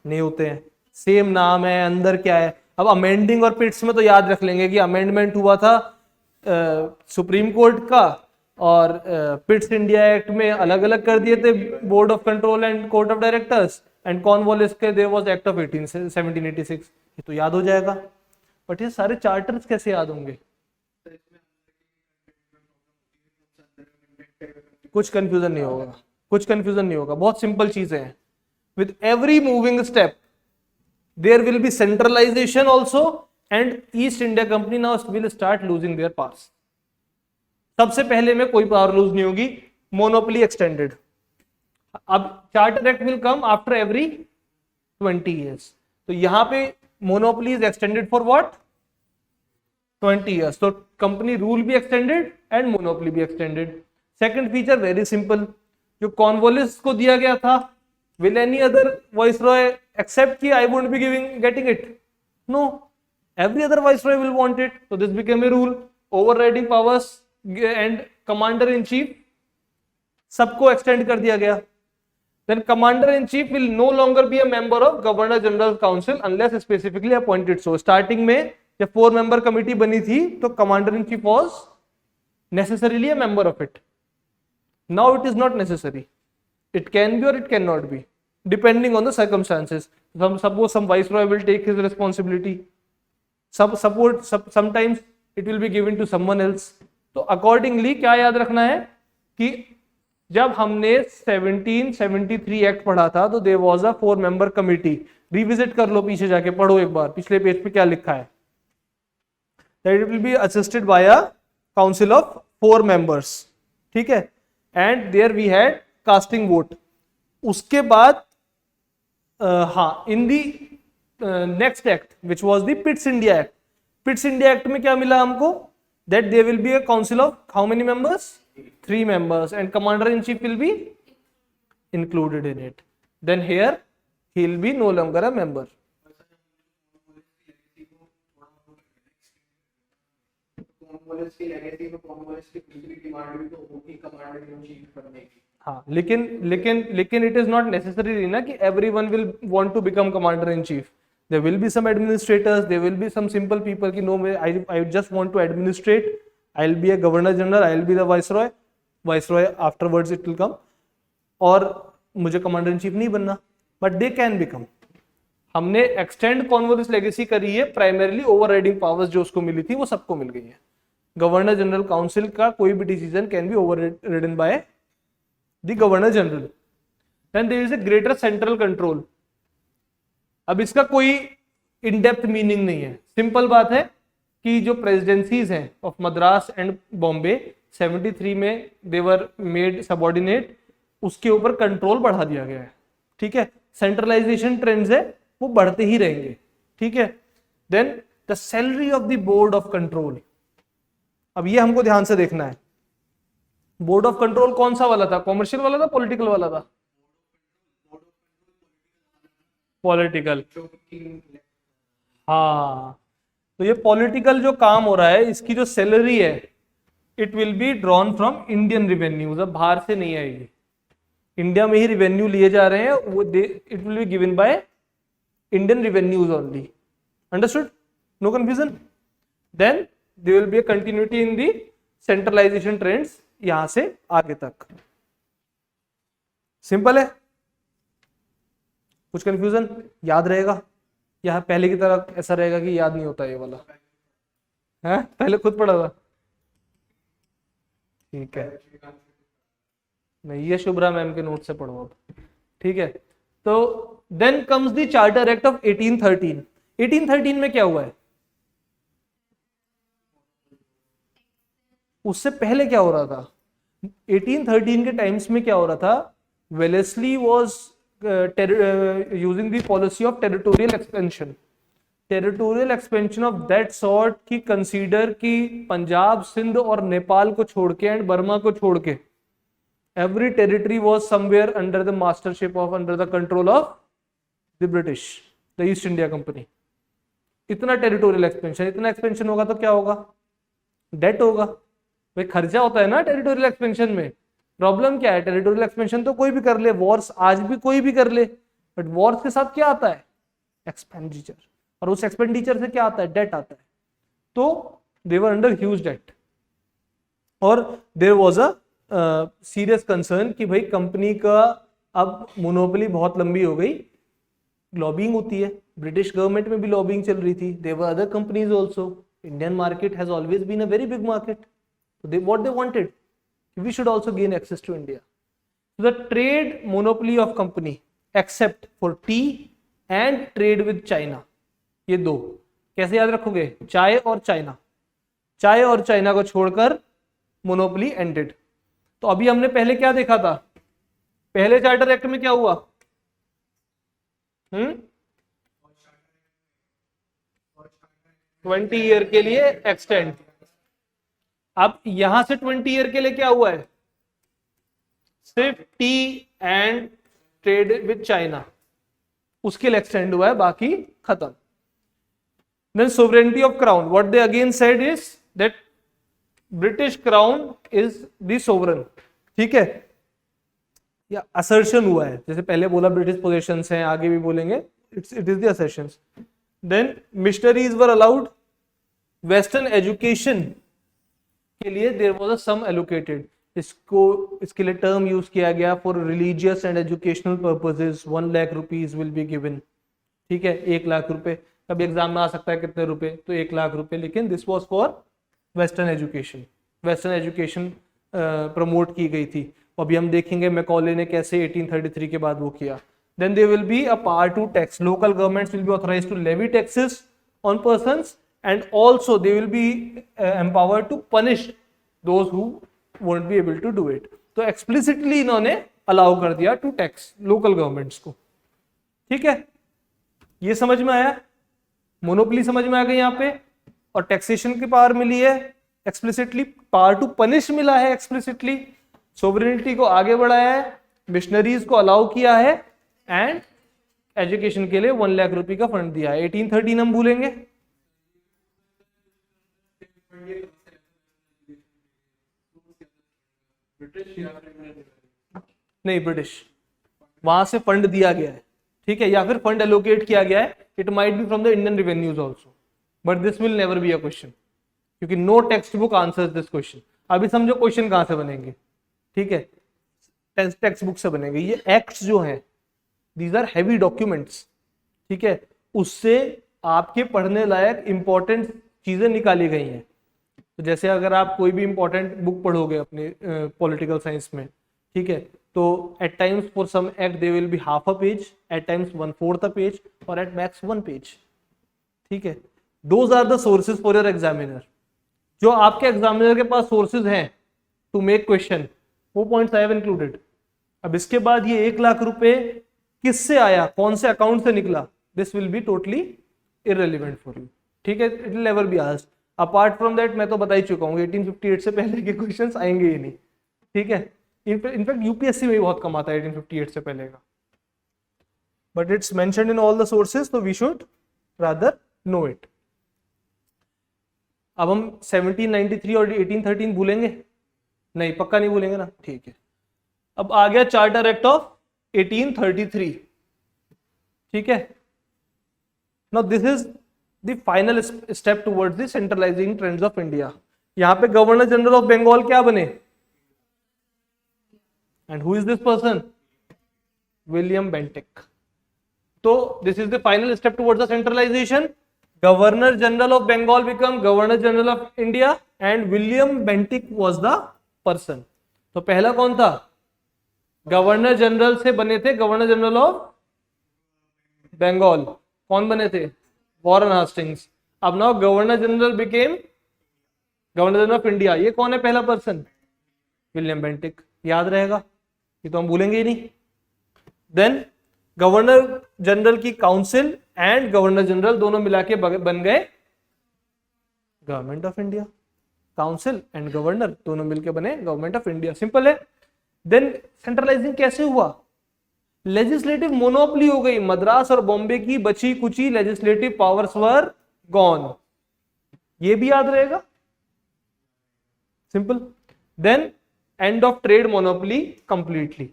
नहीं होते हैं। सेम नाम है, अंदर क्या है? अब अमेंडिंग और पिट्स में तो याद रख लेंगे कि अमेंडमेंट हुआ था सुप्रीम कोर्ट का, और पिट्स इंडिया एक्ट में अलग अलग कर दिए थे, board of control and court of directors, and Cornwallis के देयर वाज एक्ट ऑफ 1786। ये तो याद हो जाएगा, बट ये सारे चार्टर्स कैसे याद होंगे? कुछ कंफ्यूजन नहीं होगा, कुछ कंफ्यूजन नहीं होगा, बहुत सिंपल चीजें हैं। With every moving step there will be centralisation also, and East India company now will start losing their powers. सबसे पहले में कोई पावर लूज नहीं होगी, मोनोपोली एक्सटेंडेड। अब charter act will come after every 20 years। तो यहां पे monopoly is extended for what? 20 years. So company rule भी extended and monopoly भी extended. Second feature very simple, जो कॉर्नवालिस को दिया गया था, will any other viceroy accept कि I won't be getting it? No. Every other viceroy will want it. So this became a rule. Overriding powers and commander in chief सबको extend कर दिया गया। Then commander in chief will no longer be a member of governor general council unless specifically appointed. So starting में जब 4 member committee बनी थी, तो commander in chief was necessarily a member of it. Now it is not necessary. It can be or it cannot be, depending on the circumstances. Suppose some viceroy will take his responsibility. Sometimes it will be given to someone else. तो accordingly क्या याद रखना है कि जब हमने 1773 act पढ़ा था तो there was a 4-member committee. Revisit कर लो, पीछे जाके पढ़ो एक बार, पिछले पेज पे क्या लिखा है. That it will be assisted by a council of 4 members. ठीक है, and there we had casting vote. उसके बाद हाँ, in the next act which was the Pitt's India Act. Pitt's India Act में क्या मिला हमको? That there will be a council of how many members? 3 members, and commander in chief will be included in it. Then here he will be no longer a member. हाँ, लेकिन it is not necessary ना कि everyone will want to become commander in chief. There will be some administrators, there will be some simple people कि no, I just want to administrate. I'll be a governor general, I'll be the viceroy afterwards it will come. और मुझे commander in chief नहीं बनना, but they can become. हमने extend Cornwallis legacy करी है, primarily overriding powers जो उसको मिली थी वो सबको मिल गई है. गवर्नर जनरल काउंसिल का कोई भी decision can be overridden by the governor general. Then there is a greater central control. अब इसका कोई इन डेप्थ मीनिंग नहीं है, सिंपल बात है कि जो प्रेसिडेंसीज हैं ऑफ मद्रास एंड बॉम्बे 73 में दे वर मेड सबऑर्डिनेट, उसके ऊपर कंट्रोल बढ़ा दिया गया है. ठीक है, सेंट्रलाइजेशन ट्रेंड्स है वो बढ़ते ही रहेंगे. ठीक है, then the salary of the board of control. अब ये हमको ध्यान से देखना है. बोर्ड ऑफ कंट्रोल कौन सा वाला था? कॉमर्शियल वाला था, पॉलिटिकल वाला था? पॉलिटिकल. हाँ, तो ये पॉलिटिकल जो काम हो रहा है इसकी जो सैलरी है it will be drawn from Indian revenues. अब बाहर से नहीं आएगी, इंडिया में ही रिवेन्यू लिए जा रहे हैं वो, it will be given by Indian revenues only. Understood? No confusion? Then there will be a continuity in the centralization trends यहां से आगे तक. सिंपल है? कुछ कंफ्यूजन? याद रहेगा या पहले की तरह ऐसा रहेगा कि याद नहीं होता ये वाला? है पहले खुद पढ़ा था? ठीक है, नहीं ये शुभ्रा मैम के नोट से पढ़ो अब. ठीक है, तो then comes the charter act of 1813. 1813 में क्या हुआ है? उससे पहले क्या हो रहा था? 1813 के टाइम्स में क्या हो रहा था? Wellesley was using the policy of territorial expansion. Territorial expansion of that sort की कंसीडर कि पंजाब, सिंध और नेपाल को छोड़ के एंड बर्मा को छोड़ के every territory was somewhere under the mastership of, under the control of the British, the east India company. इतना टेरिटोरियल एक्सपेंशन, इतना एक्सपेंशन होगा तो क्या होगा? डेट होगा. भाई खर्चा होता है ना टेरिटोरियल एक्सपेंशन में. प्रॉब्लम क्या है? टेरिटोरियल एक्सपेंशन तो कोई भी कर ले, वॉर्स आज भी कोई भी कर ले, बट वॉर्स के साथ क्या आता है? एक्सपेंडिचर. और उस एक्सपेंडिचर से क्या आता है? डेट आता है. तो they were under huge debt और there was a serious concern कि भाई कंपनी का अब मोनोपोली बहुत लंबी हो गई. लॉबिंग होती है, ब्रिटिश गवर्नमेंट में भी लॉबिंग चल रही थी. There were other companies also. Indian market has always been a very big market. So what they wanted, we should also gain access to India. So the trade monopoly of company except for tea and trade with China. ये दो कैसे याद रखोगे? चाय और China. चाय और China को छोड़कर मोनोपोली एंडेड. तो अभी हमने पहले क्या देखा था? पहले चार्टर एक्ट में क्या हुआ? 20 ईयर के लिए एक्सटेंड. अब यहां से 20 ईयर के लिए क्या हुआ है? सिर्फ tea and trade with China उसके लिए एक्सटेंड हुआ है, बाकी खत्म. Then sovereignty of crown. What they again said is that British crown is the sovereign. ठीक है, या असर्शन हुआ है, जैसे पहले बोला ब्रिटिश पोजेशंस हैं, आगे भी बोलेंगे it is the assertions. Then missionaries were allowed. Western education के लिए there was a some allocated. इसके लिए टर्म यूज किया गया for religious and educational purposes. 1 lakh rupees will be given. ठीक है, 1 लाख रुपए. कभी एग्जाम में आ सकता है कितने रुपए? तो 1 लाख रुपए. लेकिन this was for western education promote की गई थी। अभी हम देखेंगे मैकॉले ने कैसे 1833 के बाद वो किया। Then there will be a power to tax. Local governments will be authorized to levy taxes on persons, and also they will be empowered to punish those who won't be able to do it. तो explicitly इन्होंने allow कर दिया to tax local governments को। ठीक है, ये समझ में आया, मोनोपोली समझ में आ गई यहाँ पे, और टैक्सेशन की पावर मिली है एक्सप्लिसिटली, पावर टू पनिश मिला है एक्सप्लिसिटली, सोवरेनिटी को आगे बढ़ाया है, मिशनरीज को अलाउ किया है, एंड एजुकेशन के लिए 1 लाख रुपए का फंड दिया है। 1813 हम भूलेंगे, नहीं ब्रिटिश, वहां से फंड दिया गया है, ठीक है, या फिर फंड एलोकेट किया गया है। It might be from the Indian revenues also, but this will never be a question, क्योंकि no text book answers this question. अभी समझो क्वेश्चन कहां से बनेंगे, ठीक है, टेक्स्ट बुक से बनेंगे। ये एक्ट्स जो हैं, दीज आर हैवी डॉक्यूमेंट्स, ठीक है, उससे आपके पढ़ने लायक इंपॉर्टेंट चीजें निकाली गई हैं। तो जैसे अगर आप कोई भी इंपॉर्टेंट बुक पढ़ोगे अपने पॉलिटिकल साइंस में, ठीक है, तो at times for some act they will be half a page, at times 1/4 a page, और एट मैक्स 1 पेज, ठीक है। Those are the sources for your examiner. जो आपके एग्जामिनर के पास सोर्सेज हैं टू मेक क्वेश्चन, वो पॉइंट्स आई हैव इंक्लूडेड। अब इसके बाद ये 1 लाख रुपए किससे आया, कौन से अकाउंट से निकला, this will be totally irrelevant for you, ठीक है, it will never be asked. Apart from that मैं तो बता ही चुका हूँ 1858 से पहले के क्वेश्चंस आएंगे ही नहीं, ठीक है। इनफैक्ट यूपीएससी में भी बहुत कम आता है 1858 से पहले का, but it's mentioned in all the sources, तो we should rather know it. अब हम 1793 और 1813 भूलेंगे नहीं, पक्का नहीं भूलेंगे ना, ठीक है। अब आ गया चार्टर एक्ट ऑफ 1833, ठीक है। Now this is the final step towards the centralising trends of India. यहां पे गवर्नर जनरल ऑफ बंगाल क्या बने, and who is this person, William Bentinck. तो this is the final step towards the centralisation. Governor general of Bengal become governor general of India, and William Bentinck was the person. तो पहला कौन था, governor general से बने थे governor general of Bengal, कौन बने थे, वॉरेन हास्टिंग्स। अब now governor general became governor general of India, ये कौन है पहला पर्सन, विलियम बेंटिक, याद रहेगा, ये तो हम भूलेंगे ही नहीं। देन गवर्नर जनरल की काउंसिल एंड गवर्नर जनरल दोनों मिला के बन गए government of India. Council and governor दोनों मिलके बने गवर्नमेंट ऑफ इंडिया, सिंपल है। देन सेंट्रलाइजिंग कैसे हुआ, लेजिस्लेटिव मोनोपोली हो गई, मद्रास और बॉम्बे की बची कुची लेजिस्लेटिव पावर्स वर गॉन, ये भी याद रहेगा, simple. Then end of trade monopoly completely.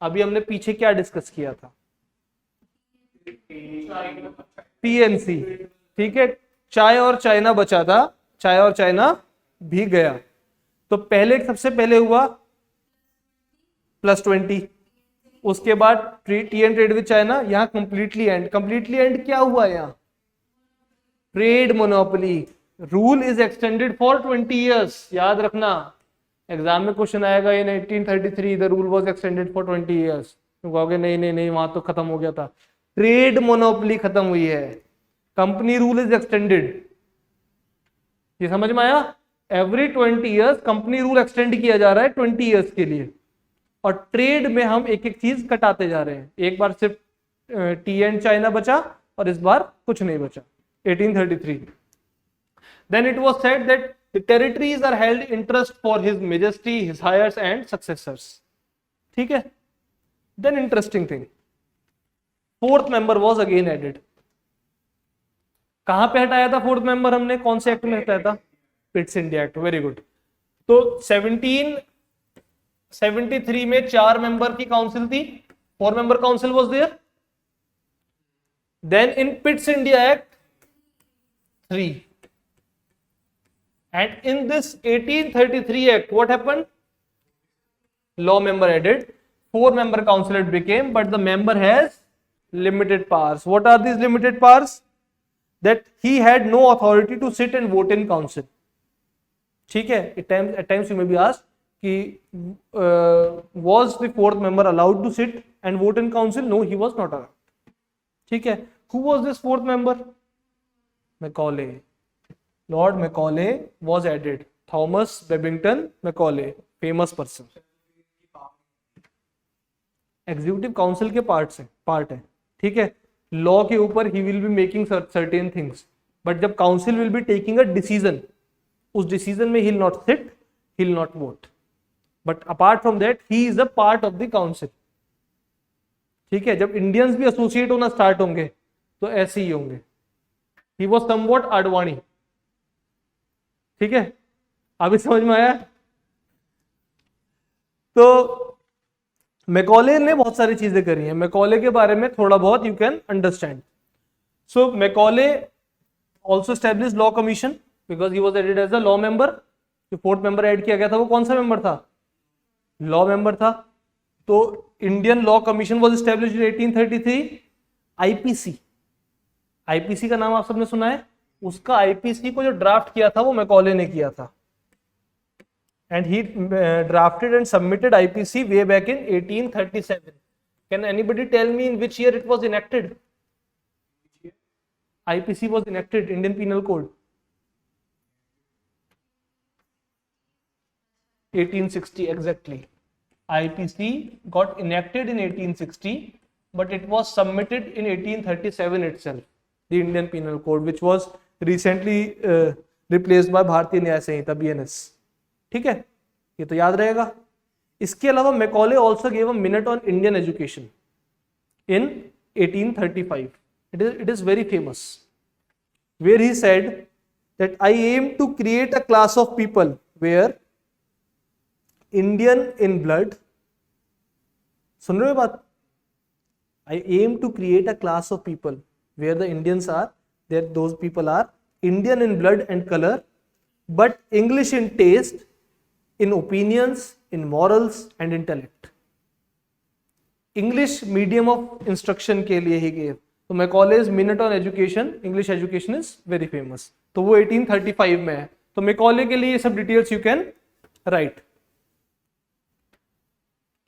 अभी हमने पीछे क्या डिस्कस किया था, पीएनसी, ठीक है, चाय और चाइना बचा था, चाय और चाइना भी गया। तो पहले सबसे पहले हुआ +20, उसके बाद T and trade with China, यहां कंप्लीटली एंड क्या हुआ, यहां trade monopoly, rule is extended for 20 years, याद रखना, एग्जाम में क्वेश्चन आएगा इन 1833 the rule was extended for 20 years, तो कहोगे नहीं वहां तो खत्म हो गया था, ट्रेड मोनोपोली खत्म हुई है, कंपनी रूल इज एक्सटेंडेड, ये समझ में आया। Every 20 years company rule extend किया जा रहा है 20 ईयर्स के लिए, और ट्रेड में हम एक एक चीज कटाते जा रहे हैं। एक बार सिर्फ टी एंड चाइना बचा और इस बार कुछ नहीं बचा, 1833। Then it was said that the territories are held in trust for his majesty, his heirs and successors, ठीक है। Then interesting thing, 4th member was again added। कहां पे हटाया था 4th member हमने, कौन से एक्ट में हटाया था, पिट्स इंडिया एक्ट, वेरी गुड। तो 1773 में 4 मेंबर की काउंसिल थी, 4 member council was there. Then in Pitt's India act 3, and in this 1833 act what happened, law member added, 4 member council it became, but the member has limited powers. What are these limited powers? That he had no authority to sit and vote in council. ठीक है, at times you may be asked कि was the fourth member allowed to sit and vote in council? No, he was not allowed. ठीक है, who was this fourth member? Macaulay. Lord Macaulay was added. Thomas Babington Macaulay, famous person. Executive council के part है, ठीक है. Law के ऊपर he will be making certain things, but जब council will be taking a decision, उस decision में he will not sit, he will not vote, but apart from that he is a part of the council. ठीक है, जब Indians भी associate होना start होंगे तो ऐसे ही होंगे. He was somewhat Advani. ठीक है, अभी समझ में आया. तो मैकॉले ने बहुत सारी चीजें करी हैं. मैकॉले के बारे में थोड़ा बहुत you can understand. So Macaulay also establish law commission because he was added as a law member. जो फोर्थ मेंबर ऐड किया गया था वो कौन सा मेंबर था? लॉ मेंबर था. तो Indian law commission was establish in 1833. IPC, IPC का नाम आप सबने सुना है. उसका आईपीसी को जो ड्राफ्ट किया था वो मैकॉले ने किया था. And he drafted and submitted IPC way back in 1837. Can anybody tell me in which year it was enacted? IPC was enacted, Indian Penal Code. 1860 exactly. IPC got enacted in 1860, but it was submitted in 1837 itself. The Indian Penal Code, which was recently replaced by Bharatiya Nyaya Sanhita (BNS). ठीक है, ये तो याद रहेगा. इसके अलावा Macaulay also gave a minute on Indian education in 1835. It is very famous, where he said that I am to create a class of people where Indian in blood. सुन रहे हो बात? I am to create a class of people where the Indians are there, those people are Indian in blood and colour, but English in taste, in opinions, in morals and intellect. English medium of instruction के लिए ही gave. तो मैकॉले's minute on education, English education is very famous. तो वो 1835 में है. तो Macaulay के लिए ये सब डिटेल्स यू कैन राइट.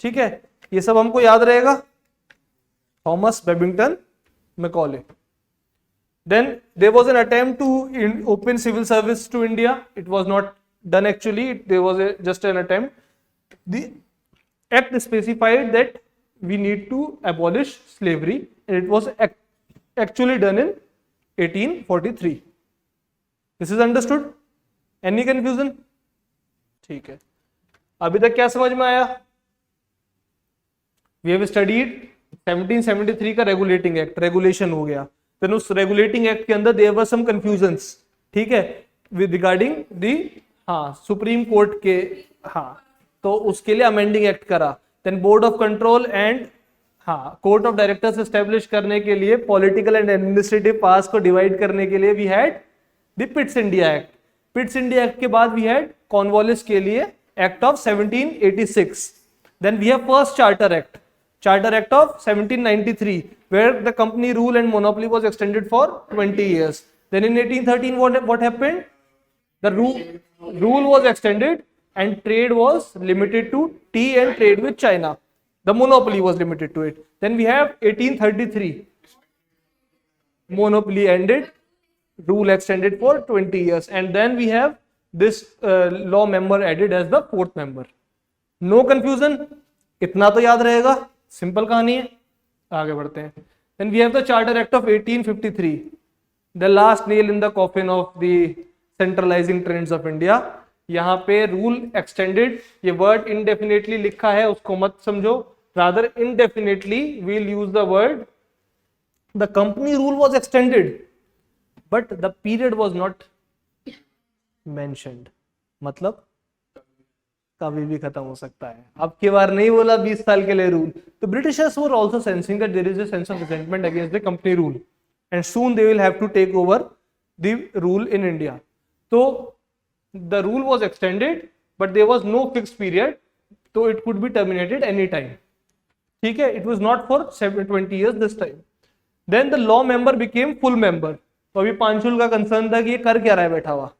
ठीक है, ये सब हमको याद रहेगा. Thomas Babington Macaulay. Then there was an attempt to open civil service to India. It was not done actually. There was just an attempt. The act specified that we need to abolish slavery, and it was actually done in 1843. This is understood? Any confusion? ठीक है, अभी तक क्या समझ में आया? We have studied 1773 का regulating act, regulation हो गया. Then उस रेगुलेटिंग एक्ट के अंदर देयर वर सम कंफ्यूजन्स. ठीक है, with regarding the supreme court के, तो उसके लिए अमेंडिंग एक्ट करा. Then board of control and court of directors establish करने के लिए, पॉलिटिकल एंड एडमिनिस्ट्रेटिव पावर्स को डिवाइड करने के लिए we had the Pitt's India act. Pitt's India act के बाद वी हैड कॉर्नवालिस के लिए act of 1786. Then we have first charter act, Charter Act of 1793, where the company rule and monopoly was extended for 20 years. Then in 1813, what happened? The rule was extended and trade was limited to tea and trade with China. The monopoly was limited to it. Then we have 1833. Monopoly ended, rule extended for 20 years. And then we have this law member added as the fourth member. No confusion? इतना तो याद रहेगा. Simple कहानी है. आगे बढ़ते हैं. Then we have the Charter Act of 1853, the last nail in the coffin of the centralizing trends of India. यहाँ पे रूल एक्सटेंडेड, ये वर्ड indefinitely लिखा है, उसको मत समझो. Rather indefinitely we'll use the word the company rule was extended, but the period was not mentioned. मतलब कभी भी खत्म हो सकता है. अब की बार नहीं बोला 20 साल के लिए रूल. तो Britishers were also sensing that there is a sense of resentment against the company rule and soon they will have to take over the rule in India. तो the rule was extended but there was no fixed period, तो it could be terminated any time. ठीक है, it was not for 20 years this time. Then the law member became full member. तो अभी पांचुल का concern था कि ये कर क्या रहा है बैठा हुआ,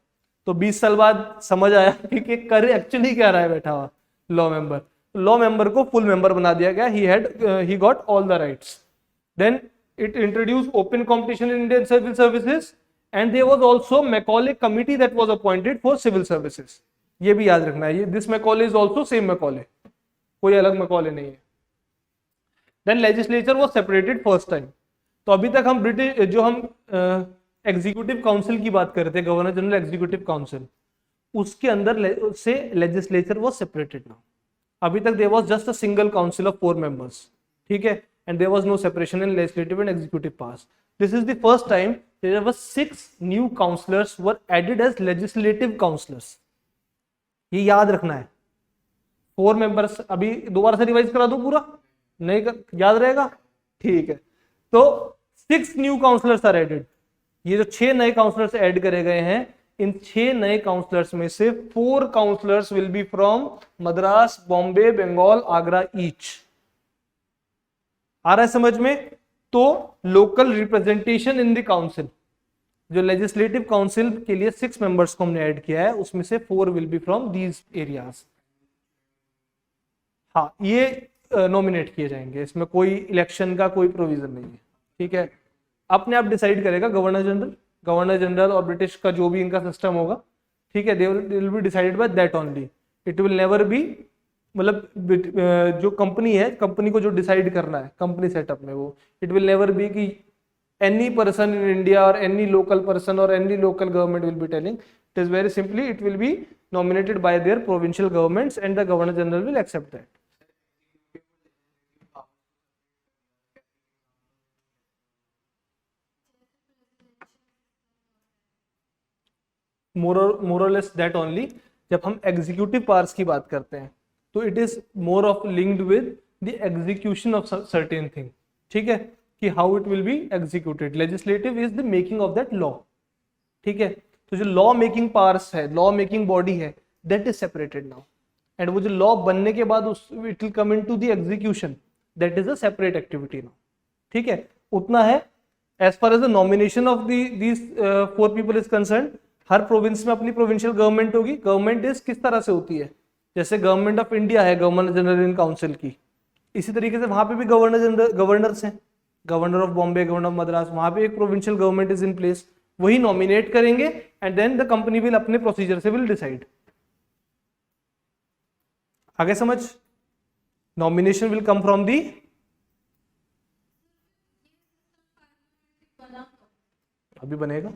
तो 20 साल बाद समझ आया कि कर एक्चुअली क्या रहा है बैठा हुआ लॉ मेंबर। लॉ मेंबर को फुल मेंबर बना दिया गया, he got all the rights. Then it introduce open competition in Indian civil services and there was also Macaulay committee that was appointed for civil services. ये भी याद रखना है, ये this Macaulay is also same Macaulay, कोई अलग Macaulay नहीं है। Then legislature was separated first time. तो अभी तक हम ब्रिटिश जो हम एग्जीक्यूटिव काउंसिल की बात कर रहे थे, गवर्नर जनरल एग्जीक्यूटिव काउंसिल, उसके अंदर से लेजिस्लेचर वाज सेपरेटेड नाउ। अभी तक there was just a single council of 4 members, ठीक है, and there was no separation in legislative and executive powers. This is the first time there was 6 new councillors were added as legislative councillors. ये याद रखना है। 4 members, अभी दोबारा से revise करा दो पूरा, नहीं याद रहेगा, ठीक है। तो 6 न्यू काउंसलर्स आर एडेड। ये जो 6 नए काउंसलर्स ऐड करे गए हैं, इन 6 नए काउंसलर्स में से 4 councillors will be from Madras, Bombay, Bengal, Agra each. आ रहा है समझ में? तो local representation in the council, जो लेजिस्लेटिव काउंसिल के लिए 6 मेंबर्स को हमने ऐड किया है, उसमें से 4 will be from these areas. हाँ, ये नॉमिनेट किए जाएंगे, इसमें कोई इलेक्शन का कोई प्रोविजन नहीं है, ठीक है। अपने आप डिसाइड करेगा गवर्नर जनरल और ब्रिटिश का जो भी इनका सिस्टम होगा, ठीक है, दे will be decided by that only. It will never B, मतलब जो कंपनी है, कंपनी को जो डिसाइड करना है कंपनी सेटअप में, वो इट विल नेवर बी कि any person in India or any local person or any local government will be telling. It is very simply, it will be nominated by their provincial governments and the Governor General will accept that. More or less that only. जब हम executive powers की बात करते हैं तो it is more of linked with the execution of certain thing, ठीक है, कि how it will be executed. Legislative is the making of that law, ठीक है। तो जो लॉ मेकिंग पावर्स है, लॉ मेकिंग बॉडी है, that is separated now, and वो जो लॉ बनने के बाद it will come into the execution, that is a separate activity now, ठीक है। उतना है। As far as the nomination of these 4 people is concern, हर प्रोविंस में अपनी प्रोविंशियल गवर्नमेंट होगी। गवर्नमेंट इज किस तरह से होती है, जैसे गवर्नमेंट ऑफ इंडिया है गवर्नर जनरल इन काउंसिल की, इसी तरीके से वहां पे भी गवर्नर्स हैं, governor of Bombay, governor of Madras, वहां पे एक provincial government is in place, वही नॉमिनेट करेंगे and then the company will अपने प्रोसीजर से विल डिसाइड। आगे समझ? Nomination will come from the, अभी बनेगा,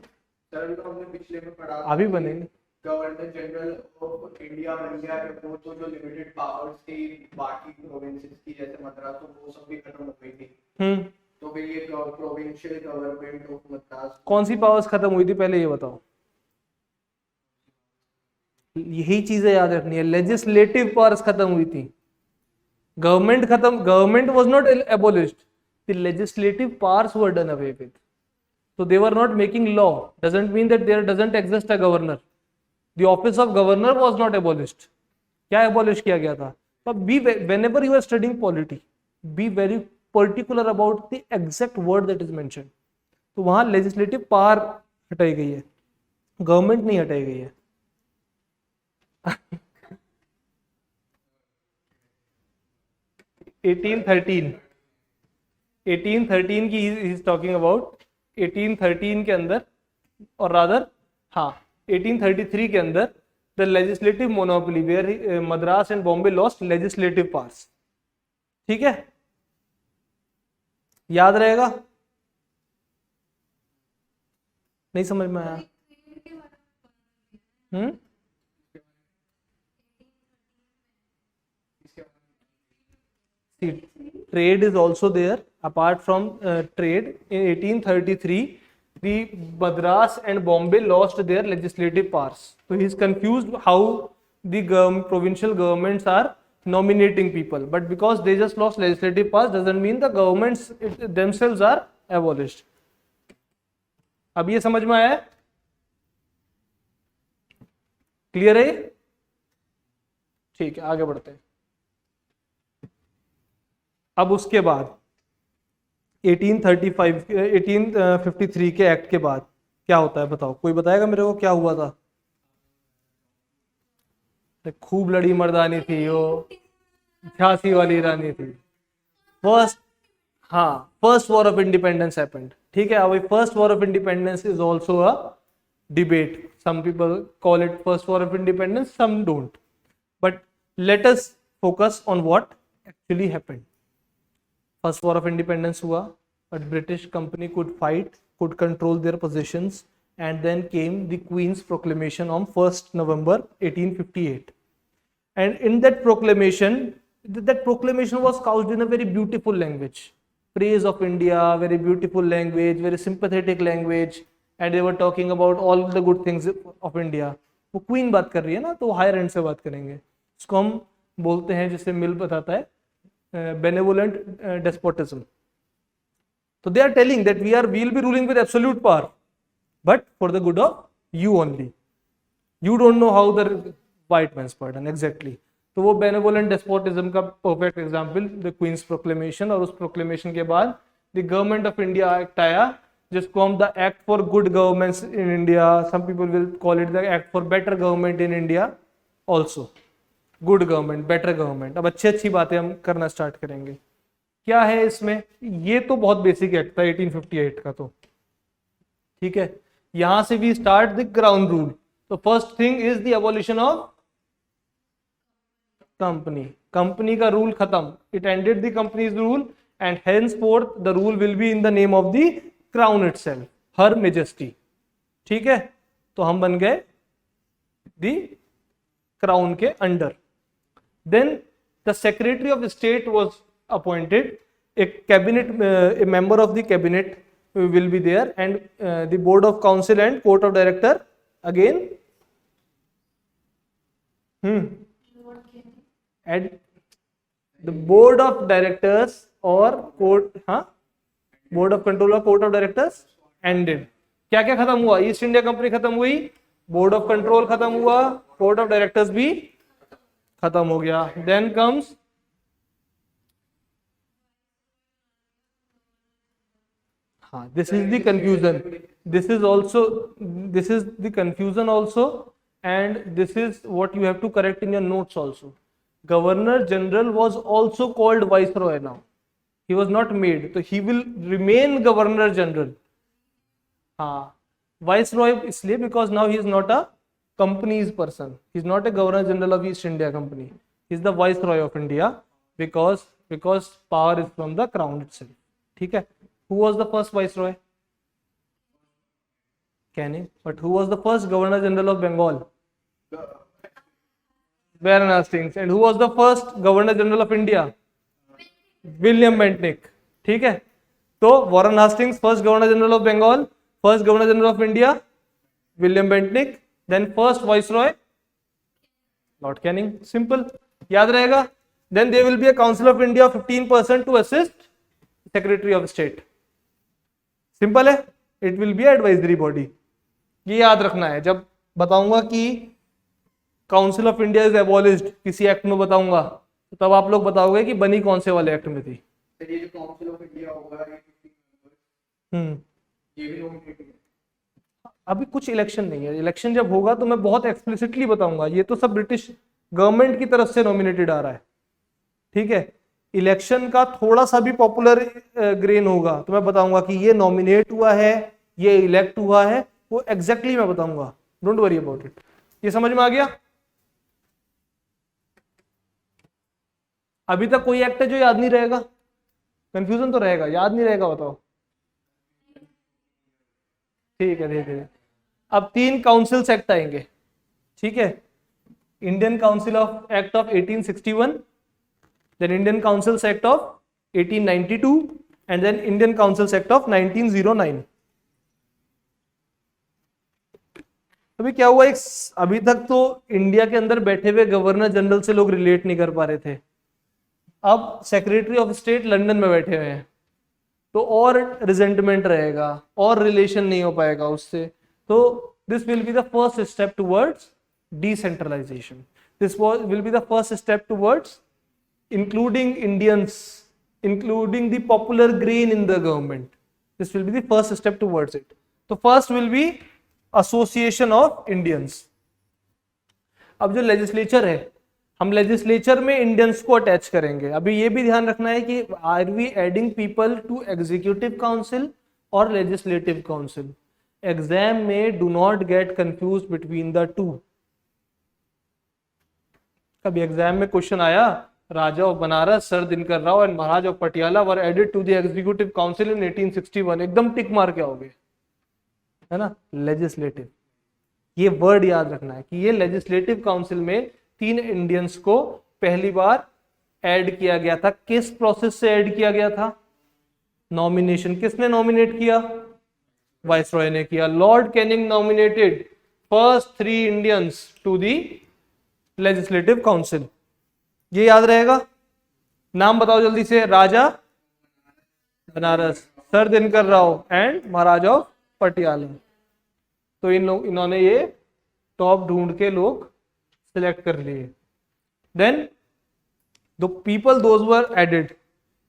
हमने पिछले में पढ़ा, अभी बनेगा। गवर्नर जनरल ऑफ इंडिया बन गया है, वो तो जो लिमिटेड पावर्स थी बाकी प्रोविंसेस की, जैसे मद्रास, तो वो सब भी खत्म हो गई थी। तो फिर ये प्रोविंशियल गवर्नमेंट ऑफ मद्रास, कौन सी पावर्स खत्म हुई थी पहले ये बताओ? यही चीजें याद रखनी है। लेजिस्लेटिव पावर्स खत्म हुई थी, गवर्नमेंट खत्म, government was not एबोलिश्ड, the legislative powers were done away with. So they were not making law, doesn't mean that there doesn't exist a governor. The office of governor was not abolished. क्या abolish किया गया था? But whenever you are studying polity, be very particular about the exact word that is mentioned. तो वहां legislative power हटाई गई है, government नहीं हटाई गई है। एटीन थर्टीन की he is talking about 1813 के अंदर, और रादर हाँ 1833 के अंदर the legislative monopoly where Madras and Bombay lost legislative powers, ठीक है, याद रहेगा? नहीं समझ में आया? Trade is also there. Apart from trade, in 1833, the Madras and Bombay lost their legislative powers. So he is confused how the provincial governments are nominating people. But because they just lost legislative powers, doesn't mean the governments themselves are abolished. अब ये समझ में आया? Clear है? ठीक है, आगे बढ़ते हैं। अब उसके बाद 1853 के एक्ट के बाद क्या होता है बताओ, कोई बताएगा मेरे को क्या हुआ था? तो खूब लड़ी मर्दानी थी वो, झांसी वाली रानी थी। फर्स्ट, हाँ, first war of independence happened, ठीक है। अब first war of independence is also a debate. Some people call it first war of independence, some don't. But let us focus on what actually happened. First war of independence हुआ, but British company could fight, could control their positions, and then came the Queen's proclamation on 1st November 1858. And in that proclamation, that proclamation was couched in a very beautiful language. Praise of India, very beautiful language, very sympathetic language. And they were talking about all the good things of India. वो queen बात कर रही है ना, तो higher and से बात करेंगे। इसको हम बोलते हैं, जिसे मिल बताता है, बेनेवोलेंट डेस्पोटिज्म। तो they are telling that we will be ruling with absolute power, but for the good of you only. You don't know how the white man's burden exactly. तो वो बेनेवोलेंट डेस्पोटिज्म का perfect example the queen's proclamation. और उस proclamation के बाद the government of India act आया, जिसको हम the act for good government in India, some people will call it the act for better government in India also. Good government, better government. अब अच्छी बातें हम करना स्टार्ट करेंगे। क्या है इसमें? ये तो बहुत बेसिक एक्ट था 1858 का, तो ठीक है। यहां से we start the ground rule. तो first thing is the abolition of company. Company का रूल खत्म, it ended the company's rule, and henceforth the rule will be in the name of the crown itself, her majesty, ठीक है। तो हम बन गए the crown के under. Then the secretary of state was appointed, a cabinet, a member of the cabinet will be there, and the board of council and court of director again add the board of directors और court, हाँ, board of control और court of directors ended. क्या क्या खत्म हुआ? East India company खत्म हुई, board of control खत्म हुआ, कोर्ट ऑफ डायरेक्टर्स भी खत्म हो गया। देन कम्स हाँ, this is the confusion, this is the confusion also, and this is what you have to correct in your notes also. Governor general was also called viceroy now, he was not made, तो he will remain governor general। हाँ, viceroy इसलिए because now he is not a company's person, he is not a governor general of East India Company, he is the viceroy of India because power is from the crown itself, ठीक है। Who was the first viceroy? Canning, but who was the first governor general of Bengal? Baron Hastings। And who was the first governor general of India? William Bentinck, ठीक है। तो Warren Hastings first governor general of Bengal, first governor general of India William Bentinck, then first viceroy Lord Canning. Simple, याद रहेगा। Then there will be a council of India 15% to assist secretary of state. Simple है, it will be advisory body. ये याद रखना है, जब बताऊंगा कि council of India is abolished किसी एक्ट में बताऊंगा, तो तब आप लोग बताओगे कि बनी कौन से वाले एक्ट में थी। ये जो काउंसिल ऑफ इंडिया होगा, ये भी नॉमिनेटेड है। अभी कुछ इलेक्शन नहीं है, इलेक्शन जब होगा तो मैं बहुत एक्सप्लिसिटली बताऊंगा। ये तो सब ब्रिटिश गवर्नमेंट की तरफ से नॉमिनेटेड आ रहा है, ठीक है। इलेक्शन का थोड़ा सा भी पॉपुलर ग्रेन होगा तो मैं बताऊंगा कि ये नॉमिनेट हुआ है, ये इलेक्ट हुआ है, वो एग्जैक्टली मैं बताऊंगा। Don't worry about it. ये समझ में आ गया? अभी तक कोई एक्ट है जो याद नहीं रहेगा? कंफ्यूजन तो रहेगा, याद नहीं रहेगा, बताओ। ठीक है, धीरे धीरे। अब 3 काउंसिल्स एक्ट आएंगे, ठीक है। Indian council of act of 1861, then Indian councils act of 1892, and then Indian councils act of 1909। अभी क्या हुआ, अभी तक तो इंडिया के अंदर बैठे हुए गवर्नर जनरल से लोग रिलेट नहीं कर पा रहे थे। अब सेक्रेटरी ऑफ स्टेट लंदन में बैठे हुए हैं, तो और रिजेंटमेंट रहेगा और रिलेशन नहीं हो पाएगा उससे। तो this will be the first step towards decentralisation. This will be the first step towards including Indians, including the popular grain in the government. This will be the first step towards it. तो first will be association of Indians. अब जो legislature है, हम legislature में Indians को attach करेंगे। अभी ये भी ध्यान रखना है कि are we adding people to executive council और लेजिस्लेटिव काउंसिल। एग्जाम में do not get confuse between the two. कभी एग्जाम में क्वेश्चन आया, Raja of Banaras sir Dinkar Rao and Maharaj of Patiala were added to the executive council in 1861, एकदम टिक मार के आओगे, है ना, लेजिस्लेटिव। ये वर्ड याद रखना है कि ये लेजिस्लेटिव काउंसिल में 3 इंडियंस को पहली बार ऐड किया गया था। किस प्रोसेस से ऐड किया गया था? नॉमिनेशन। किसने नॉमिनेट किया? वाइसरॉय ने किया। Lord Canning nominated first 3 Indians to the legislative council. ये याद रहेगा। नाम बताओ जल्दी से। Raja Banaras, sir Dinkar Rao and Maharaja of Patiala. तो इन्होंने ये टॉप ढूंढ के लोग सिलेक्ट कर लिए। Then the people those were added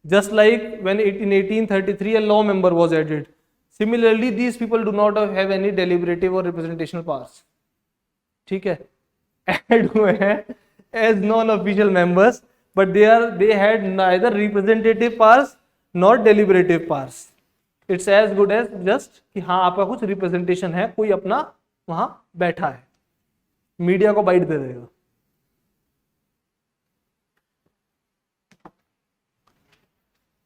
just like when in 1833 a law member was added. Similarly these people do not have any deliberative or representational powers. ठीक है, add हुए हैं as non-official members but they had neither representative powers nor deliberative powers. It's as good as just कि हाँ आपका कुछ representation है, कोई अपना वहां बैठा है, मीडिया को बाइट दे देगा।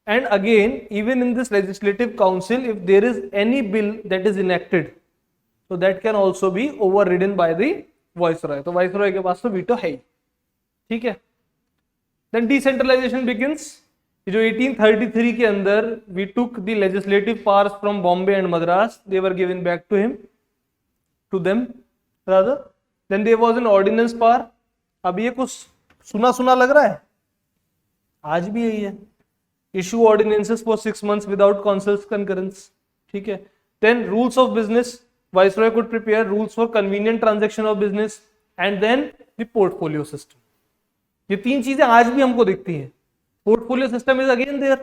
And again, even in this legislative council, if there is any bill that is enacted, so that can also be overridden by the viceroy. तो viceroy के पास तो veto है ही, ठीक है। Then decentralization begins. जो 1833 के अंदर we took the legislative powers from Bombay and Madras, they were given back to them rather. Then there was an ordinance power. अब ये कुछ सुना सुना लग रहा है, आज भी यही है। Issue ordinances for 6 months without council's concurrence. ठीक है। Then rules of business. Viceroy could prepare rules for convenient transaction of business. And then the portfolio system. ये 3 चीजें आज भी हमको दिखती हैं। Portfolio system is again there.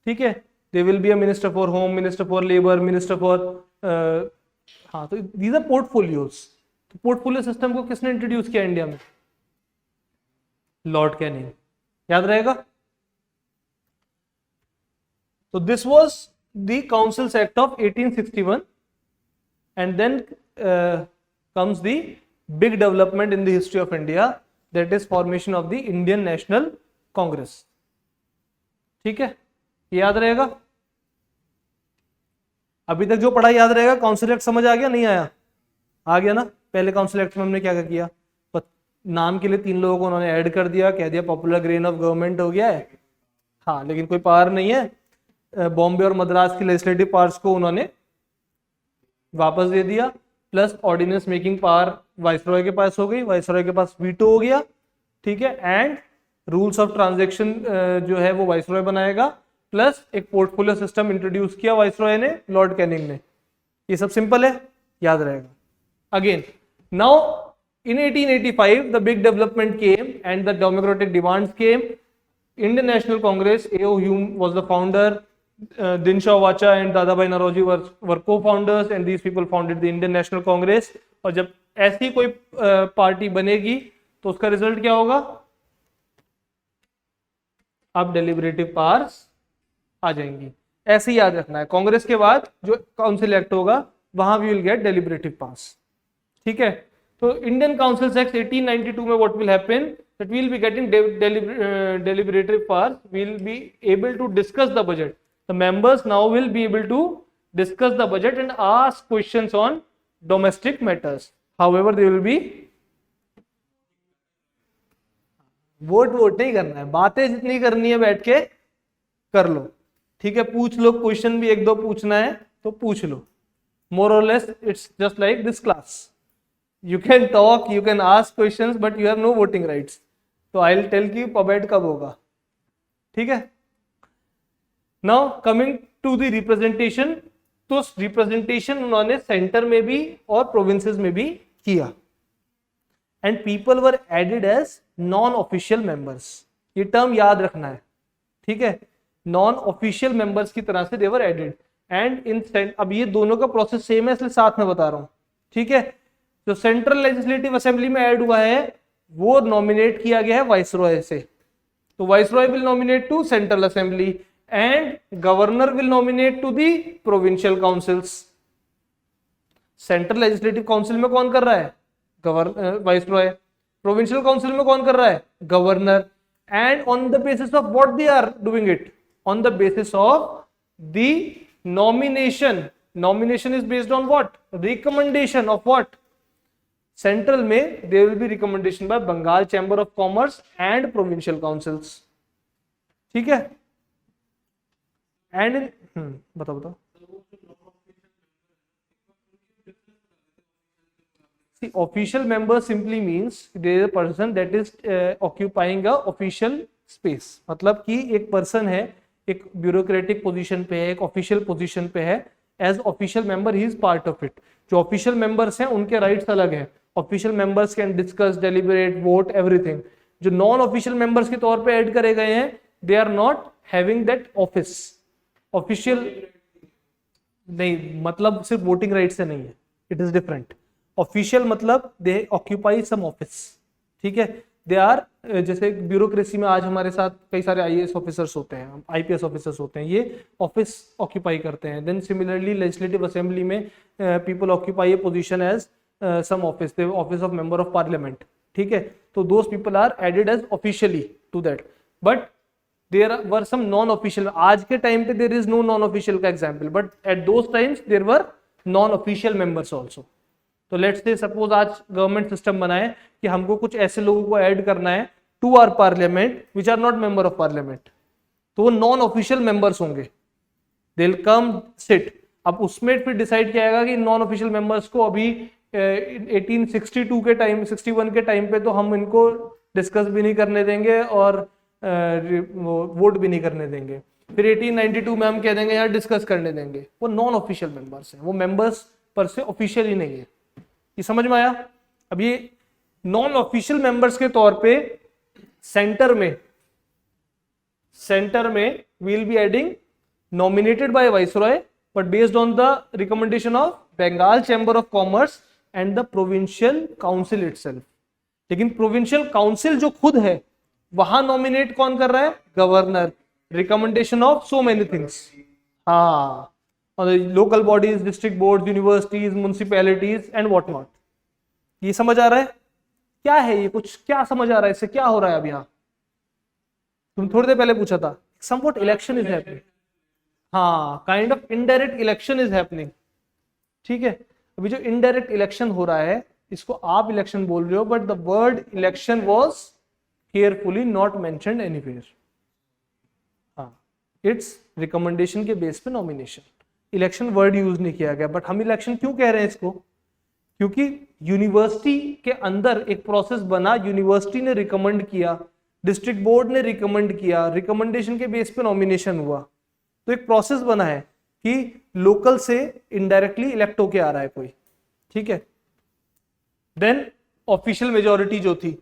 ठीक है। There will be a minister for home, minister for labor, minister for हाँ, तो these are portfolios. तो portfolio system को किसने इंट्रोड्यूस किया इंडिया में? Lord Canning. याद रहेगा। So this was the Councils Act of 1861, and then comes the big development in the history of India, that is formation of the Indian National Congress. ठीक है, याद रहेगा। अभी तक जो पढ़ा याद रहेगा। काउंसिल एक्ट समझ आ गया? नहीं आया? आ गया ना। पहले काउंसिल एक्ट में हमने क्या क्या किया? नाम के लिए 3 लोगों को उन्होंने ऐड कर दिया, कह दिया पॉपुलर ग्रेन ऑफ गवर्नमेंट हो गया है। हाँ, लेकिन कोई पावर नहीं है। बॉम्बे और मद्रास की लेजिस्लेटिव पावर्स को उन्होंने वापस दे दिया, plus ordinance making power viceroy के पास हो गई, वाइसरॉय के पास वीटो हो गया, ठीक है। एंड रूल्स ऑफ ट्रांजैक्शन जो है वो वाइसरॉय बनाएगा, प्लस एक पोर्टफोलियो सिस्टम इंट्रोड्यूस किया वाइसरॉय ने, लॉर्ड कैनिंग ने। ये सब सिंपल है, याद रहेगा। Again now in 1885 the big development came and the democratic demands came. Indian National Congress, A.O. Hume was the founder. Dinshaw Wacha and Dadabhai Naroji were co-founders, and these people founded the Indian National Congress. और जब ऐसी कोई party बनेगी तो उसका result क्या होगा? अब डेलिबरेटिव पावर्स आ जाएंगी। ऐसे ही याद रखना है। कांग्रेस के बाद जो काउंसिल एक्ट होगा वहां we will get deliberative powers, ठीक है। तो इंडियन काउंसिल एक्ट 1892 में what will happen, that we will be getting deliberative powers. We will be able to discuss the budget. The members now will be able to discuss the budget and ask questions on domestic matters. However, they will be vote नहीं करना है, बातें जितनी करनी है बैठ के कर लो, ठीक है। पूछ लो, क्वेश्चन भी 1-2 पूछना है तो पूछ लो। More or less it's just like this class. You can talk, you can ask questions, but you have no voting rights. तो I'll tell you पबेट कब होगा, ठीक है। Now coming to the representation, तो रिप्रेजेंटेशन उन्होंने सेंटर में भी और प्रोविंसेस में भी किया। And people were added as non official members. ये टर्म याद रखना है, ठीक है। नॉन ऑफिशियल मेंबर्स की तरह से दे वर एडेड। एंड इन अब ये दोनों का प्रोसेस सेम है, इसलिए साथ में बता रहा हूं, ठीक है। जो सेंट्रल लेजिस्लेटिव असेंबली में ऐड हुआ है वो नॉमिनेट किया गया है वाइसरॉय से। तो viceroy will nominate to central assembly and governor will nominate to the provincial councils. Central legislative council में कौन कर रहा है? वाइसरॉय। प्रोविंशियल काउंसिल में कौन कर रहा है? Governor. And on the basis of what they are doing it? On the basis of the nomination. Nomination is based on what? Recommendation of what? Central में there will be recommendation by Bengal chamber of commerce and provincial councils. ठीक है। And बताओ। See, official member simply means there is a person that is occupying a official space। मतलब कि एक person है, एक bureaucratic position पे है, एक ऑफिशियल पोजीशन पे है। As official member he is part of it. जो ऑफिशियल मेंबर्स हैं उनके राइट्स अलग हैं। Official members can discuss, deliberate, vote, everything. जो नॉन ऑफिशियल मेंबर्स के तौर पे ऐड करे गए हैं they are not having that office. Official नहीं, मतलब सिर्फ वोटिंग राइट से नहीं है, इट इज डिफरेंट। ऑफिशियल मतलब दे ऑक्यूपाई सम ऑफिस। ठीक है। दे आर, जैसे ब्यूरोक्रेसी में आज हमारे साथ कई सारे आईएएस ऑफिसर्स होते हैं, आईपीएस ऑफिसर्स होते हैं, ये ऑफिस ऑक्यूपाई करते हैं। देन सिमिलरली लेजिस्लेटिव असेंबली में people occupy a position as some office, the office of member of parliament. ठीक है। तो those people are added as officially to that, but there were some non official. आज के time पे there is no non official का example, but at those times there were non official members also. तो let's say suppose आज government system बनाए कि हमको कुछ ऐसे लोगों को ऐड करना है to our parliament which are not member of parliament, तो वो नॉन ऑफिशियल मेंबर्स होंगे। They will come sit. अब उसमें फिर डिसाइड किया जाएगा कि नॉन ऑफिशियल मेंबर्स को अभी 1862 के टाइम, 61 के टाइम पे तो हम इनको डिस्कस भी नहीं करने देंगे और वोट भी नहीं करने देंगे। फिर 1892 में हम कह देंगे यार डिस्कस करने देंगे। वो नॉन ऑफिशियल मेंबर्स हैं, वो मेंबर्स पर से ऑफिशियल ही नहीं है। ये समझ में आया? अब ये नॉन ऑफिशियल मेंबर्स के तौर पे सेंटर में will be adding nominated by viceroy but based on the recommendation of Bengal chamber of commerce and the provincial council itself. लेकिन प्रोविंशियल काउंसिल जो खुद है वहां नॉमिनेट कौन कर रहा है? Governor. Recommendation of so many things. हाँ, local bodies, district board, universities, municipalities and what not. ये समझ आ रहा है? क्या है ये? कुछ क्या समझ आ रहा है? इससे क्या हो रहा है अब यहाँ? तुम थोड़ी देर पहले पूछा था समवॉट इलेक्शन इज हैपनिंग। हाँ, kind of indirect election is happening. ठीक है। अभी जो इनडायरेक्ट इलेक्शन हो रहा है इसको आप इलेक्शन बोल रहे हो, but the word election was carefully not mentioned anywhere. हाँ, इट्स रिकमेंडेशन के बेस पे नॉमिनेशन, इलेक्शन वर्ड यूज नहीं किया गया। बट हम इलेक्शन क्यों कह रहे हैं इसको? क्योंकि यूनिवर्सिटी के अंदर एक प्रोसेस बना, यूनिवर्सिटी ने रिकमेंड किया, डिस्ट्रिक्ट बोर्ड ने रिकमेंड किया, रिकमेंडेशन के बेस पे नॉमिनेशन हुआ। तो एक प्रोसेस बना है कि लोकल से इनडायरेक्टली इलेक्ट होके आ रहा है कोई। ठीक है। देन ऑफिशियल मेजॉरिटी जो थी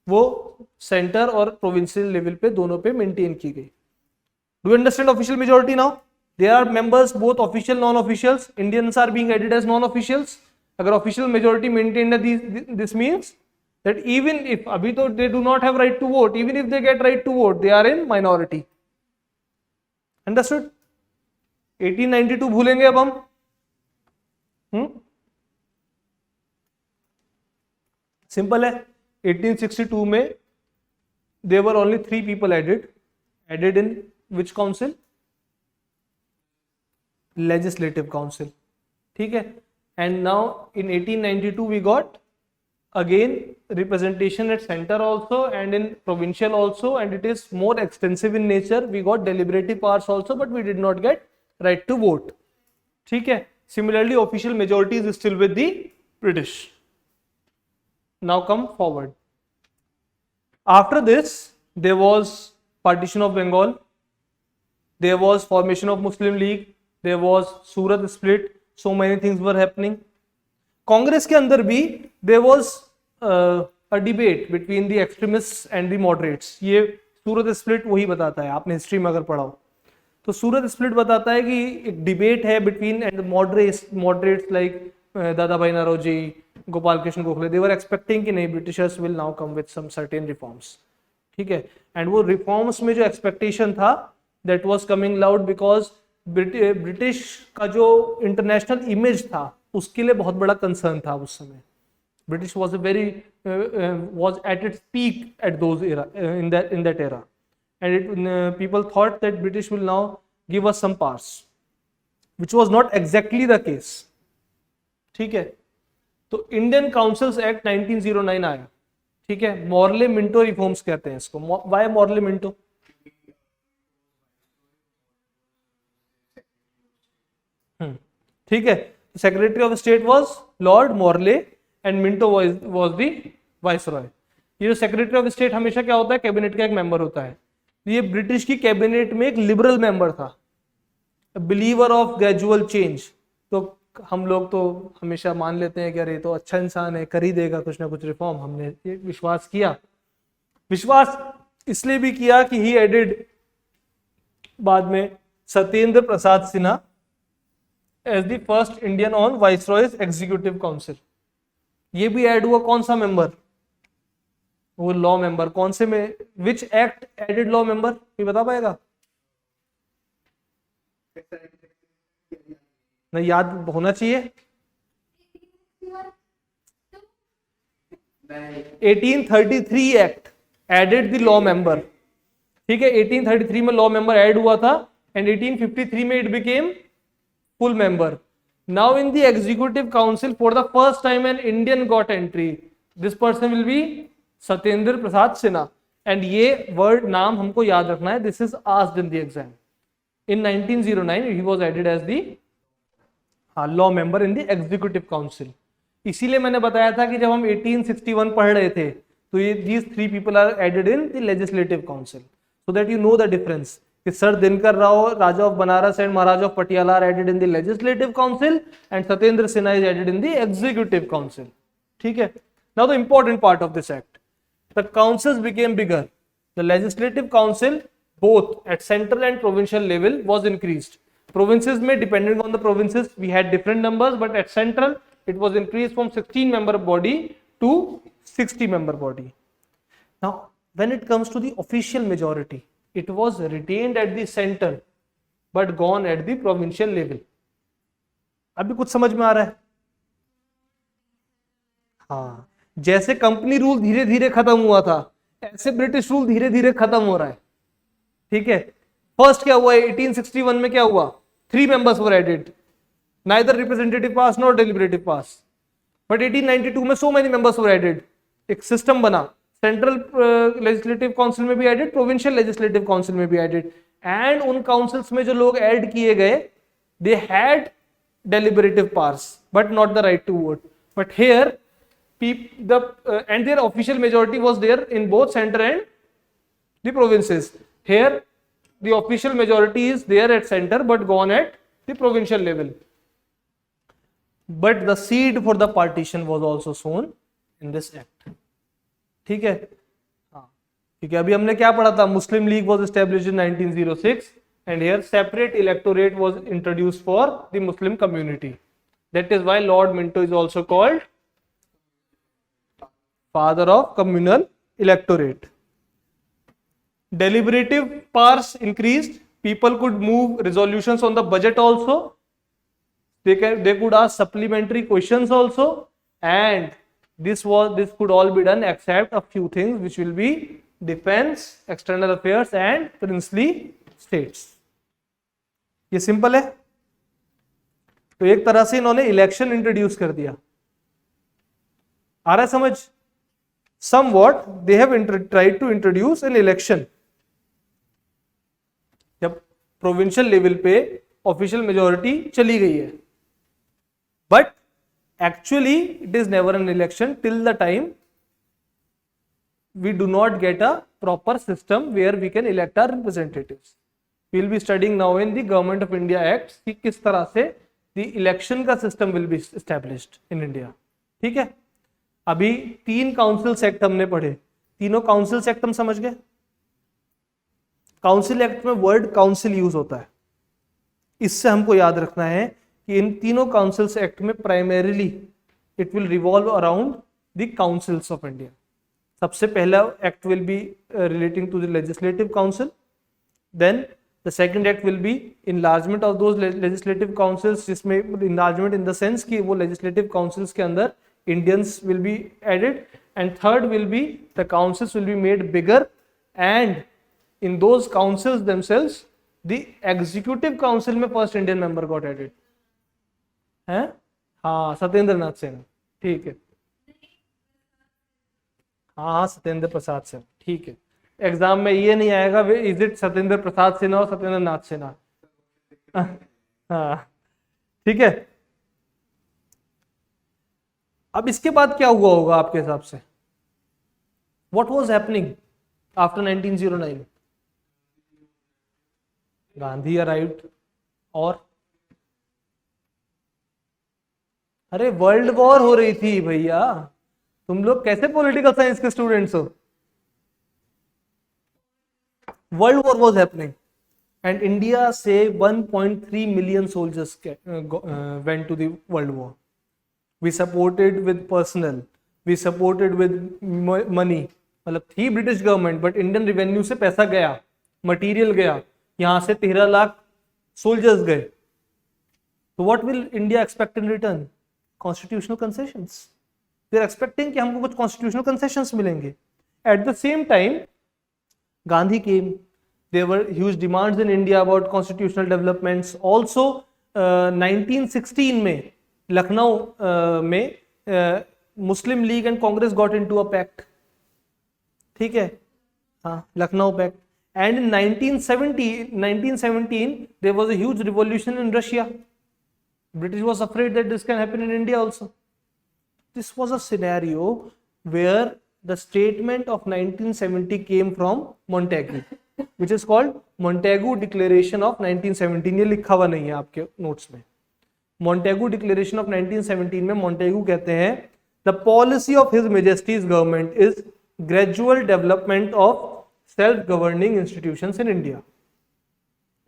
वो सेंटर और प्रोविंशियल लेवल पे दोनों पे मेंटेन की गई। Do you understand official majority now? There are members both official non-officials. Indians are being added as non-officials. अगर official majority maintained है, this means that even if अभी तो they do not have right to vote, even if they get right to vote, they are in minority. Understood? 1892 भूलेंगे अब हम? Simple है। 1862 में there were only 3 people added in which council? Legislative Council. ठीक है। And now in 1892 we got again representation at center also and in provincial also, and it is more extensive in nature. We got deliberative powers also, but we did not get right to vote. ठीक है। Similarly, official majority is still with the British. Now come forward. After this, there was partition of Bengal. There was formation of Muslim League. There was Surat split. So many things were happening. Congress के अंदर भी there was a debate between the extremists and the moderates. ये सूरत split वही बताता है, आपने history में अगर पढ़ा हो तो सूरत स्प्लिट बताता है कि एक डिबेट है between and moderates like Dadabhai Naoroji, Gopal Krishna Gokhale, they were expecting कि नहीं Britishers will now come with some certain reforms, ठीक है। एंड वो रिफॉर्म्स में जो एक्सपेक्टेशन था that was coming loud because British का जो इंटरनेशनल इमेज था उसके लिए बहुत बड़ा कंसर्न था उस समय। British was was at its peak at those era in that era, and people thought that British will now give us some powers, which was not exactly the case, ठीक है। तो इंडियन काउंसिल्स एक्ट 1909 आया, ठीक है। Morley Minto reforms कहते हैं इसको। Why Morley Minto? ठीक है। Secretary of state was lord Morley and Minto was the viceroy. ये जो सेक्रेटरी ऑफ स्टेट हमेशा क्या होता है, कैबिनेट का एक मेंबर होता है। ये ब्रिटिश की कैबिनेट में एक लिबरल मेंबर था, बिलीवर ऑफ ग्रेजुअल चेंज। तो हम लोग तो हमेशा मान लेते हैं कि अरे तो अच्छा इंसान है, कर ही देगा कुछ ना कुछ रिफॉर्म। हमने ये विश्वास किया, विश्वास इसलिए भी किया कि ही एडेड बाद में Satyendra Prasad Sinha as the first Indian on viceroy's executive council. ये भी ऐड हुआ, कौन सा मेंबर? वो लॉ मेंबर। कौन से में, which act added law member, ये बता पाएगा? नहीं, याद होना चाहिए। 1833 act added the law member, ठीक है। 1833 में लॉ मेंबर ऐड हुआ था एंड 1853 में it became full member. Now in the executive council for the first time an Indian got entry. This person will be Satyendra Prasad Sinha. And ये word नाम हमको याद रखना है. This is asked in the exam. In 1909 he was added as the law member in the executive council. इसीलिए मैंने बताया था कि जब हम 1861 पढ़ रहे थे तो ये these three people are added in the legislative council, so that you know the difference. कि sir Dinkar Rao, Raja of Banaras and Maharaja of Patiala are added in the legislative council and Satyendra Sinha is added in the executive council, ठीक है। Now the important part of this act, the councils became bigger. The legislative council both at central and provincial level was increased. Provinces में depending on the provinces we had different numbers, but at central it was increased from 16 member body to 60 member body. Now when it comes to the official majority, it was retained at the center but gone at the provincial level. अभी कुछ समझ में आ रहा है? हाँ, जैसे company rule धीरे धीरे खत्म हुआ था ऐसे ब्रिटिश रूल धीरे धीरे खत्म हो रहा है, ठीक है। फर्स्ट क्या हुआ, 1861 में क्या हुआ, 3 members were added, neither representative pass nor deliberative pass. But 1892 में so many members were added, एक सिस्टम बना। सेंट्रल लेजिस्लेटिव काउंसिल में भी एडेड, प्रोविंशियल लेजिस्लेटिव काउंसिल में भी एडेड, एंड उन काउंसिल्स में जो लोग ऐड किए गए they had deliberative powers but not the right to vote. But here and their official majority was there in both center and the provinces. Here the official majority is there at center but gone at the provincial level. But the seed for the partition was also sown in this act, ठीक है। हाँ, क्योंकि अभी हमने क्या पढ़ा था, Muslim League was established in 1906 and here separate electorate was introduced for the Muslim community. That is why Lord Minto is also called father of communal electorate. deliberative powers increased, people could move resolutions on the budget also, they could ask supplementary questions also, and this could all be done except a few things which will be defense, external affairs and princely states. ये simple है। तो एक तरह से इन्होंने election introduce कर दिया, आ रहा है समझ? somewhat they have tried to introduce an election. जब प्रोविंशियल लेवल पे ऑफिशियल मेजॉरिटी चली गई है, but actually it is never an election till the time we do not get a proper system where we can elect our representatives. We will be studying now in the government of India act कि किस तरह से the election का system will be established in India, ठीक है। अभी 3 council act हमने पढ़े, तीनों काउंसिल एक्ट हम समझ गए। काउंसिल एक्ट में वर्ड काउंसिल यूज होता है, इससे हमको याद रखना है कि इन तीनों काउंसिल एक्ट में primarily it will revolve around the councils of India. सबसे पहला act will be relating to the legislative council. Then the second act will be enlargement of those legislative councils, जिसमें enlargement in the sense कि वो legislative councils के अंदर Indians will be added, and third will be the councils will be made bigger, and in those councils themselves the executive council में first Indian member got added हैं, हाँ सत्येंद्र नाथ सिन्हा, ठीक है, हाँ सत्येंद्र प्रसाद सिन्हा, ठीक है। एग्जाम में ये नहीं आएगा इज इट सत्येंद्र प्रसाद सिन्हा और सत्येंद्र नाथ सिन्हा, हाँ ठीक है। अब इसके बाद क्या हुआ होगा आपके हिसाब से? What was happening after 1909? Gandhi arrived, और अरे वर्ल्ड वॉर हो रही थी भैया, तुम लोग कैसे पॉलिटिकल साइंस के स्टूडेंट्स हो? World war was happening and India से 1.3 million soldiers went to the world war. We supported with personnel, we supported with money, मतलब थी British government but Indian revenue से पैसा गया, मटेरियल गया, यहां से 13 लाख सोल्जर्स गए। तो what will India expect in return? Constitutional concessions. They are expecting कि हमको कुछ कॉन्स्टिट्यूशनल कंसेशंस मिलेंगे। At the same time Gandhi came, there were huge demands in India about constitutional developments. Also 1916 में लखनऊ में Muslim League and Congress got into a pact, ठीक है, हाँ Lucknow pact. And in 1917 there was a huge revolution in Russia. British was afraid that this can happen in India also. This was a scenario where the statement of 1970 came from Montagu, which is called Montagu Declaration of 1917. ये लिखा हुआ नहीं है आपके notes में। Montagu Declaration of 1917 में Montagu कहते हैं the policy of His Majesty's government is gradual development of self-governing institutions in India.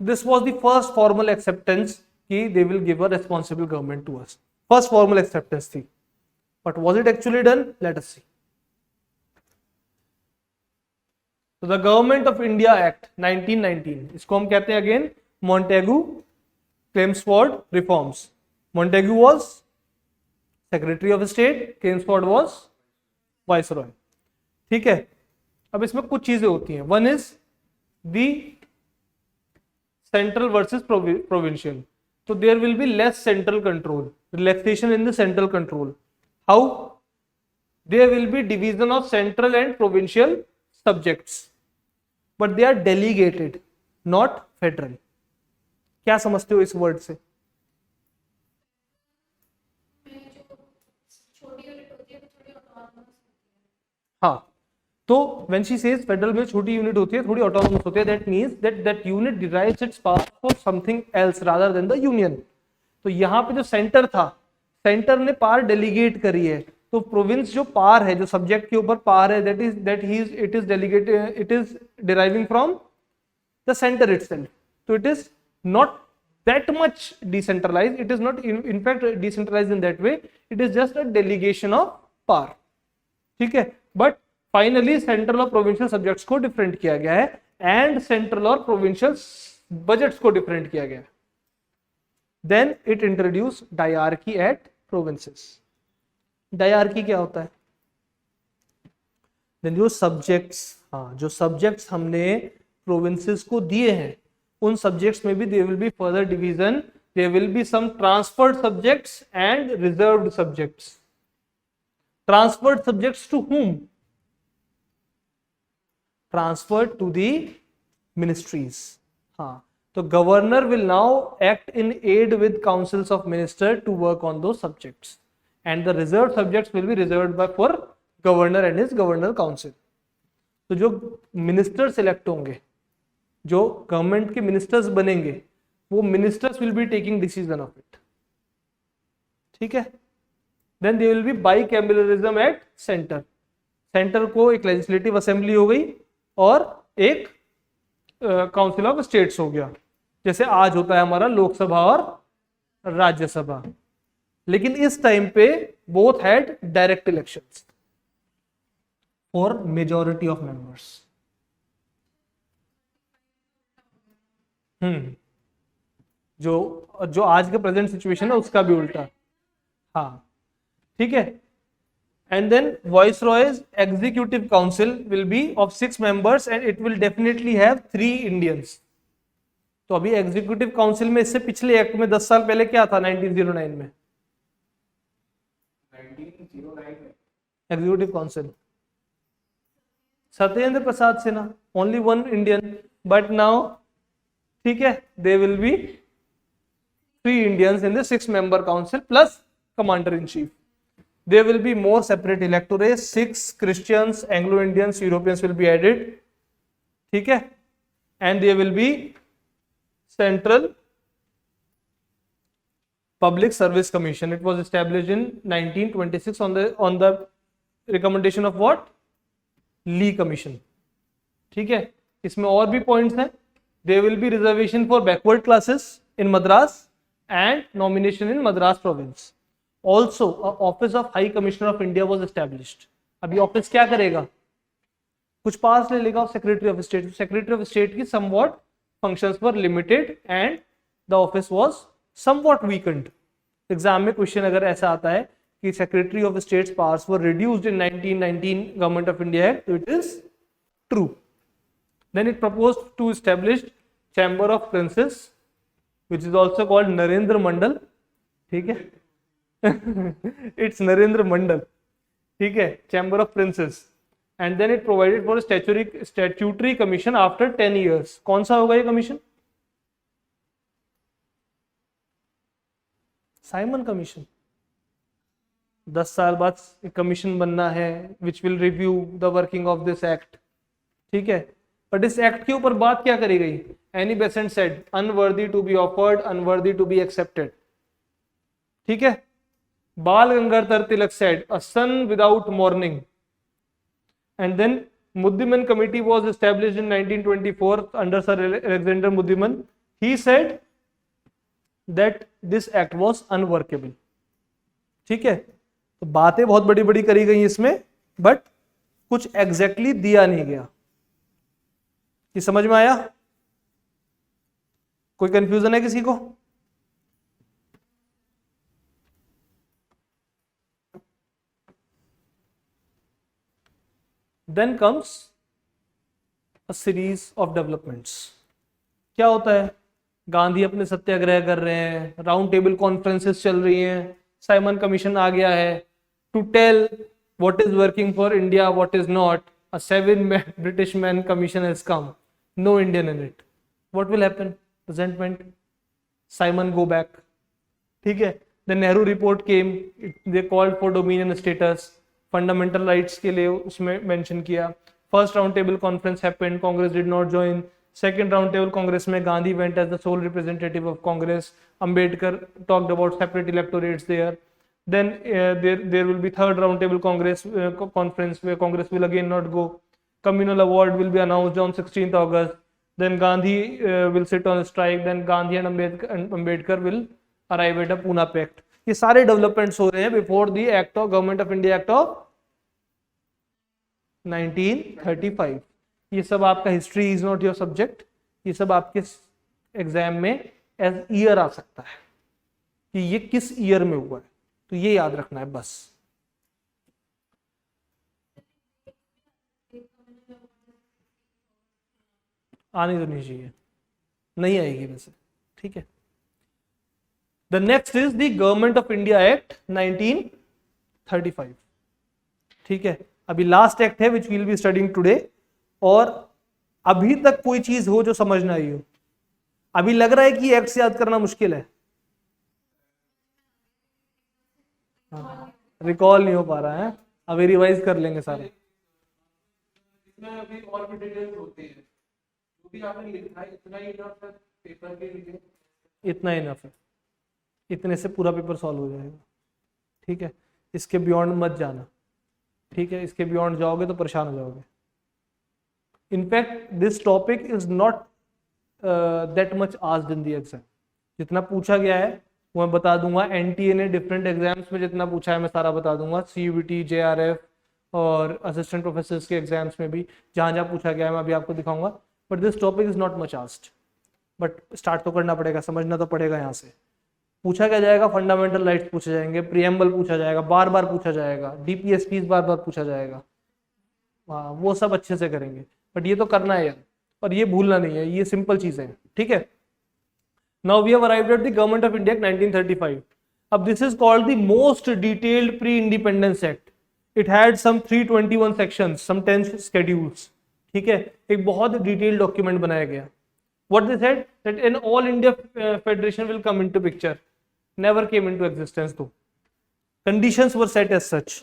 This was the first formal acceptance कि they will give a responsible government to us. First formal acceptance थी, but was it actually done? Let us see. So the Government of India Act 1919, इसको हम कहते हैं again Montagu Chelmsford reforms. Montagu was Secretary of State, Chelmsford was Viceroy, ठीक है। अब इसमें कुछ चीजें होती हैं। One is the central versus provincial, तो there will be less central control, relaxation in the central control. How? There will be division of central and provincial subjects, but they are delegated, not federal. क्या समझते हो इस word से? हाँ, तो when she says federal में छोटी unit होती है, थोड़ी ऑटोनोमस होती है, that means that unit derives its power for something else rather than the union. तो यहाँ पे जो सेंटर था, सेंटर ने पावर डेलीगेट करी है, तो प्रोविंस जो पावर है, जो सब्जेक्ट के ऊपर पावर है, it is deriving from the center itself. तो it is not that much decentralized, it is not in fact decentralized in that way, it is just a delegation of power, ठीक है. But finally central और provincial subjects को different किया गया है and central और provincial budgets को different किया गया है. Then it introduce dyarchy at provinces. Dyarchy क्या होता है? देन जो सब्जेक्ट्स, जो सब्जेक्ट्स हमने प्रोविंसेस को दिए हैं, उन सब्जेक्ट्स में भी there will be further division. There will be some transferred subjects and reserved subjects. Transferred subjects to whom? Transferred to the ministries. तो governor will now act in aid with councils of minister to work on those subjects and the reserve subjects will be reserved by for governor and his governor council. तो जो minister select होंगे, जो government के ministers बनेंगे, वो ministers will be taking decision of it, ठीक है. Then there will be bicameralism at centre. Centre को एक लेजिस्लेटिव असेंबली हो गई और एक काउंसिल ऑफ स्टेट्स हो गया, जैसे आज होता है हमारा लोकसभा और राज्यसभा. लेकिन इस टाइम पे both had direct elections for majority of members. जो जो आज का प्रेजेंट सिचुएशन है उसका भी उल्टा। हाँ ठीक है। And then viceroy's executive council will be of 6 members and it will definitely have 3 Indians. तो अभी एग्जीक्यूटिव काउंसिल में इससे पिछले एक्ट में 10 साल पहले क्या था 1909 में 1909 में executive council Satyendra Prasad Sinha only 1 Indian but now ठीक है दे will be 3 Indians in the 6 member council plus commander in chief. There will be more separate electorates, 6 Christians, Anglo-Indians, Europeans will be added. ठीक है, and there will be Central Public Service Commission. It was established in 1926 on the recommendation of what? Lee Commission. ठीक है, इसमें और भी points हैं. There will be reservation for backward classes in Madras and nomination in Madras province. Also, a office of High Commissioner of India was established. अभी office क्या करेगा? कुछ पास ले लेगा secretary of state. Secretary of state की somewhat functions were limited and the office was somewhat weakened. Exam में question अगर ऐसा आता है कि secretary of states powers were reduced in 1919 government of India act, तो it is true. Then it proposed to establish Chamber of Princes, which is also called Narendra Mandal. ठीक है, it's Narendra Mandal. ठीक है, Chamber of Princes. And then it provided for a statutory commission after 10 years. कौन सा होगा ये commission? Simon commission. 10 साल बाद एक कमीशन बनना है which will review the working of this act. ठीक है, बट इस एक्ट के ऊपर बात क्या करी गई? Annie Besant said unworthy to be offered, unworthy to be accepted. ठीक है, Bal Gangadhar Tilak said a sun without morning. And then Muddiman committee was established in 1924 under sir Alexander Muddiman. He said that this act was unworkable. ठीक है, तो बातें बहुत बड़ी बड़ी करी गई इसमें, बट कुछ एग्जैक्टली दिया नहीं गया. ये समझ में आया? कोई कंफ्यूजन है किसी को? Then comes a series of developments. क्या होता है? गांधी अपने सत्याग्रह कर रहे हैं, राउंड टेबल कॉन्फ्रेंसेस चल रही हैं, साइमन कमीशन आ गया है to tell what is working for India, what is not. A 7 British man commission has come, no Indian in it. What will happen? Resentment. Simon go back. ठीक है. The Nehru report came. They called for dominion status. Fundamental rights के लिए उसमें mention किया. First round table conference happened. Congress did not join. Second round table congress में Gandhi went as the sole representative of Congress. Ambedkar talked about separate electorates there. Then there will be third round table congress conference where Congress will again not go. Communal award will be announced on 16th August. Then Gandhi will sit on strike. Then Gandhi and Ambedkar will arrive at a Pune Pact. ये सारे developments हो रहे हैं before the act of government of India act of 1935. ये सब आपका history is not your subject. ये सब आपके एग्जाम में एज ईयर आ सकता है कि ये किस ईयर में हुआ है, तो ये याद रखना है बस. आनी तो नहीं चाहिए, नहीं आएगी वैसे. ठीक है. The next is the government of India act 1935. ठीक है, अभी लास्ट एक्ट है विच वील बी स्टडिंग टुडे. और अभी तक कोई चीज हो जो समझ ना आई हो? अभी लग रहा है कि एक्ट याद करना मुश्किल है, रिकॉल नहीं हो पा रहा है. अभी रिवाइज कर लेंगे सारे. इसमें अभी और भी डिटेल्स होती है. जो भी आपने लिखा है इतना ही इनफ है पेपर के लिए. इतना इनफ है, इतने से पूरा पेपर सॉल्व हो जाएगा. ठीक है, इसके बियॉन्ड मत जाना. ठीक है, इसके बियॉन्ड जाओगे तो परेशान हो जाओगे. In fact this topic is not that much asked in the exam. जितना पूछा गया है वो मैं बता दूंगा। एनटीए ने डिफरेंट एग्जाम्स में जितना पूछा है मैं सारा बता दूंगा, सीयूईटी, जेआरएफ और असिस्टेंट प्रोफेसर के एग्जाम्स में भी जहाँ जहाँ पूछा गया है मैं अभी आपको दिखाऊंगा। But this topic is not much asked, but start तो करना पड़ेगा, समझना तो पड़ेगा। यहाँ से पूछा क्या जाएगा, फंडामेंटल राइट्स पूछे जाएंगे, प्रियम्बल पूछा जाएगा, बार बार पूछा जाएगा, डीपीएसपी बार बार पूछा जाएगा। हाँ वो सब अच्छे से करेंगे, बट ये तो करना है यार, और ये भूलना नहीं है, ये सिंपल चीजें हैं, ठीक है। Now we have arrived at the government of India 1935. अब this is called the most detailed pre independence act. It had some 321 sections, some 10 schedules, ठीक है। एक बहुत डिटेल्ड डॉक्यूमेंट बनाया गया. What they said that an all India federation will come into picture. Never came into existence though. Conditions were set as such.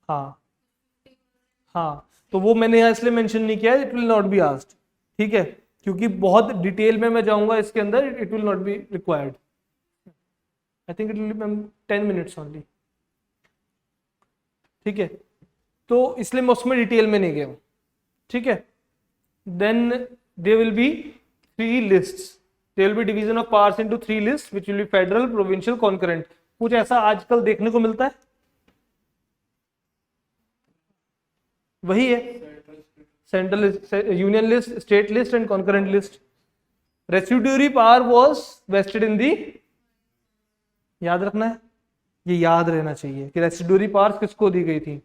हाँ तो वो मैंने यहाँ इसलिए मेंशन नहीं किया, it will not be asked, ठीक है, क्योंकि बहुत डिटेल में मैं जाऊंगा इसके अंदर, it will not be required. I think it will B 10 minutes only, ठीक है, तो इसलिए मैं उसमें डिटेल में नहीं गया हूँ, ठीक है. Then there will be 3 lists. There will be division of powers into 3 lists, which will be federal, provincial, concurrent. कुछ ऐसा आजकल देखने को मिलता है? वही है, central list, union list, state list and concurrent list. Residuary power was vested in the, याद रखना है, ये याद रहना चाहिए कि रेसिड्यूरी पावर्स किसको दी गई थी.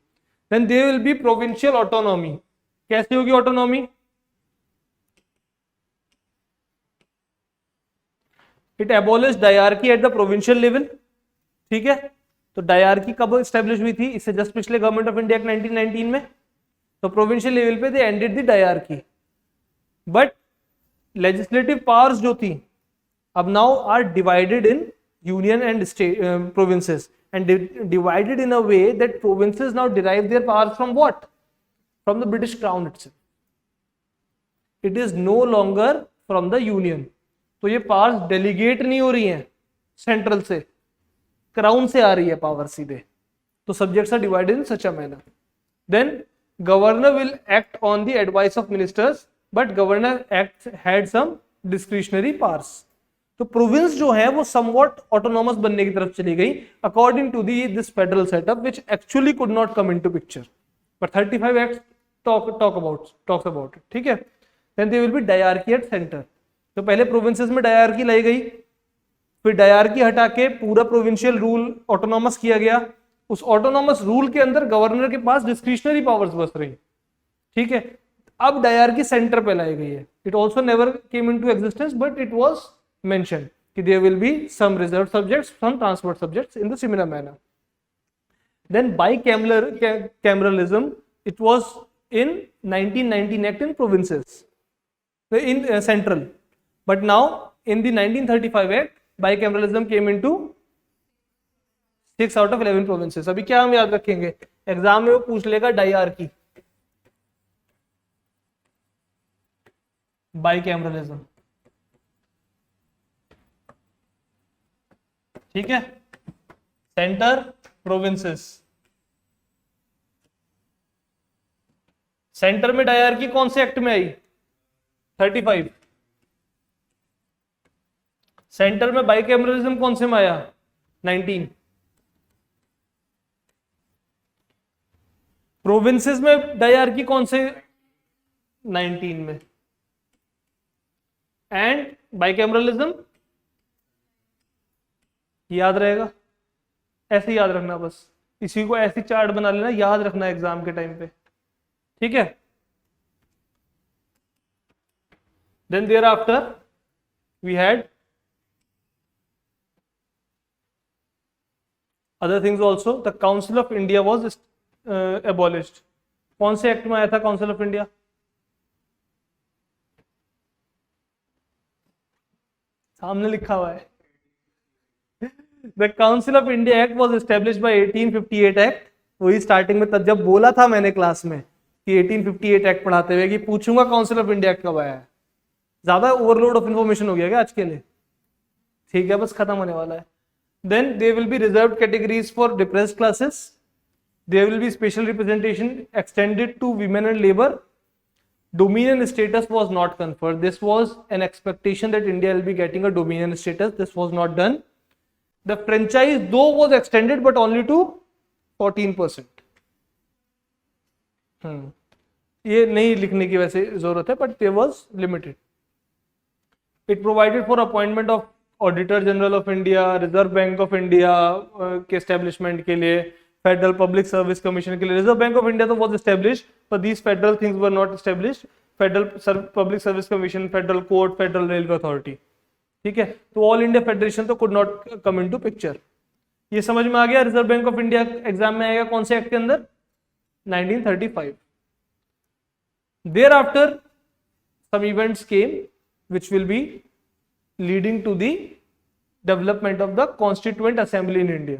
Then there will be provincial autonomy. कैसे होगी autonomy? It abolish dyarchy at the provincial level, ठीक है. तो डायरकी कब स्टैब्लिश हुई थी? इससे जस्ट पिछले गवर्नमेंट ऑफ इंडिया 1919 में. तो प्रोविंशियल लेवल पे they ended the dyarchy, but legislative powers जो थी अब now are divided in union and state provinces, and divided in a way that provinces now derive their powers from what? From the British crown itself. It is no longer from the union. तो ये powers delegate नहीं हो रही हैं central से, crown से आ रही है पावर सीधे. तो subjects are divided in such a manner. Then governor will act on the advice of ministers, but governor act had some discretionary powers. तो प्रोविंस जो है वो समवॉट ऑटोनॉमस बनने की तरफ चली गई according to this federal setup, which actually could not come into picture, but 35 act talks about it, ठीक है. Then there will be dyarchy at centre. तो पहले प्रोविंसेस में डायरकी लाई गई, फिर डायरकी हटा के पूरा प्रोविंशियल रूल ऑटोनॉमस किया गया. उस ऑटोनॉमस रूल के अंदर गवर्नर के पास डिस्क्रिशनरी पावर्स बस रही, ठीक है. अब डायरकी सेंटर पे लाई गई है. It also never came into existence, but it was mention कि there will be some reserve subjects, some transferred subjects in the similar manner. Then bicameralism, it was in 1919 act in provinces, in central. But now in the 1935 act, bicameralism came into 6 out of 11 provinces. अभी क्या हम याद रखेंगे? Exam में वो पूछ लेगा dyarchy, bicameralism, ठीक है. Centre, provinces. सेंटर में डायरकी कौन से एक्ट में आई? 35. सेंटर में बाइकैमरलिज्म कौन से में आया? 19. प्रोविंसेस में डायरकी कौन से? 19 में. एंड बाइकैमरलिज्म याद रहेगा, ऐसे याद रखना, बस इसी को ऐसी चार्ट बना लेना, याद रखना एग्जाम के टाइम पे, ठीक है. Then there after we had other things also. The Council of India was abolished. कौन से एक्ट में आया था काउंसिल ऑफ इंडिया? सामने लिखा हुआ है. The Council of India Act was established by 1858 Act. वही स्टार्टिंग में तब जब बोला था मैंने क्लास में कि 1858 एक्ट पढ़ाते हुए कि पूछूंगा काउंसिल ऑफ इंडिया एक्ट कब आया है. ज्यादा ओवरलोड ऑफ इंफॉर्मेशन हो गया क्या आज के लिए? ठीक है, बस खत्म होने वाला है. Then there will be reserved categories for depressed classes. There will be special representation extended to women and labor. Dominion status was not conferred. This was an expectation that India will be getting a dominion status. This was not done. The franchise though was extended but only to 14%. ये नहीं लिखने की वैसे जरूरत है, but there was limited. It provided for appointment of Auditor General of India, Reserve Bank of India के establishment के लिए, Federal Public Service Commission के लिए. Reserve Bank of India तो was established, but these federal things were not established. Federal Public Service Commission, Federal Court, Federal Railway Authority. ठीक है, तो all India federation तो could not come into picture. ये समझ में आ गया. Reserve bank of India exam में आएगा कौन से एक्ट के अंदर? 1935. Thereafter some events came which will be leading to the development of the Constituent Assembly in India.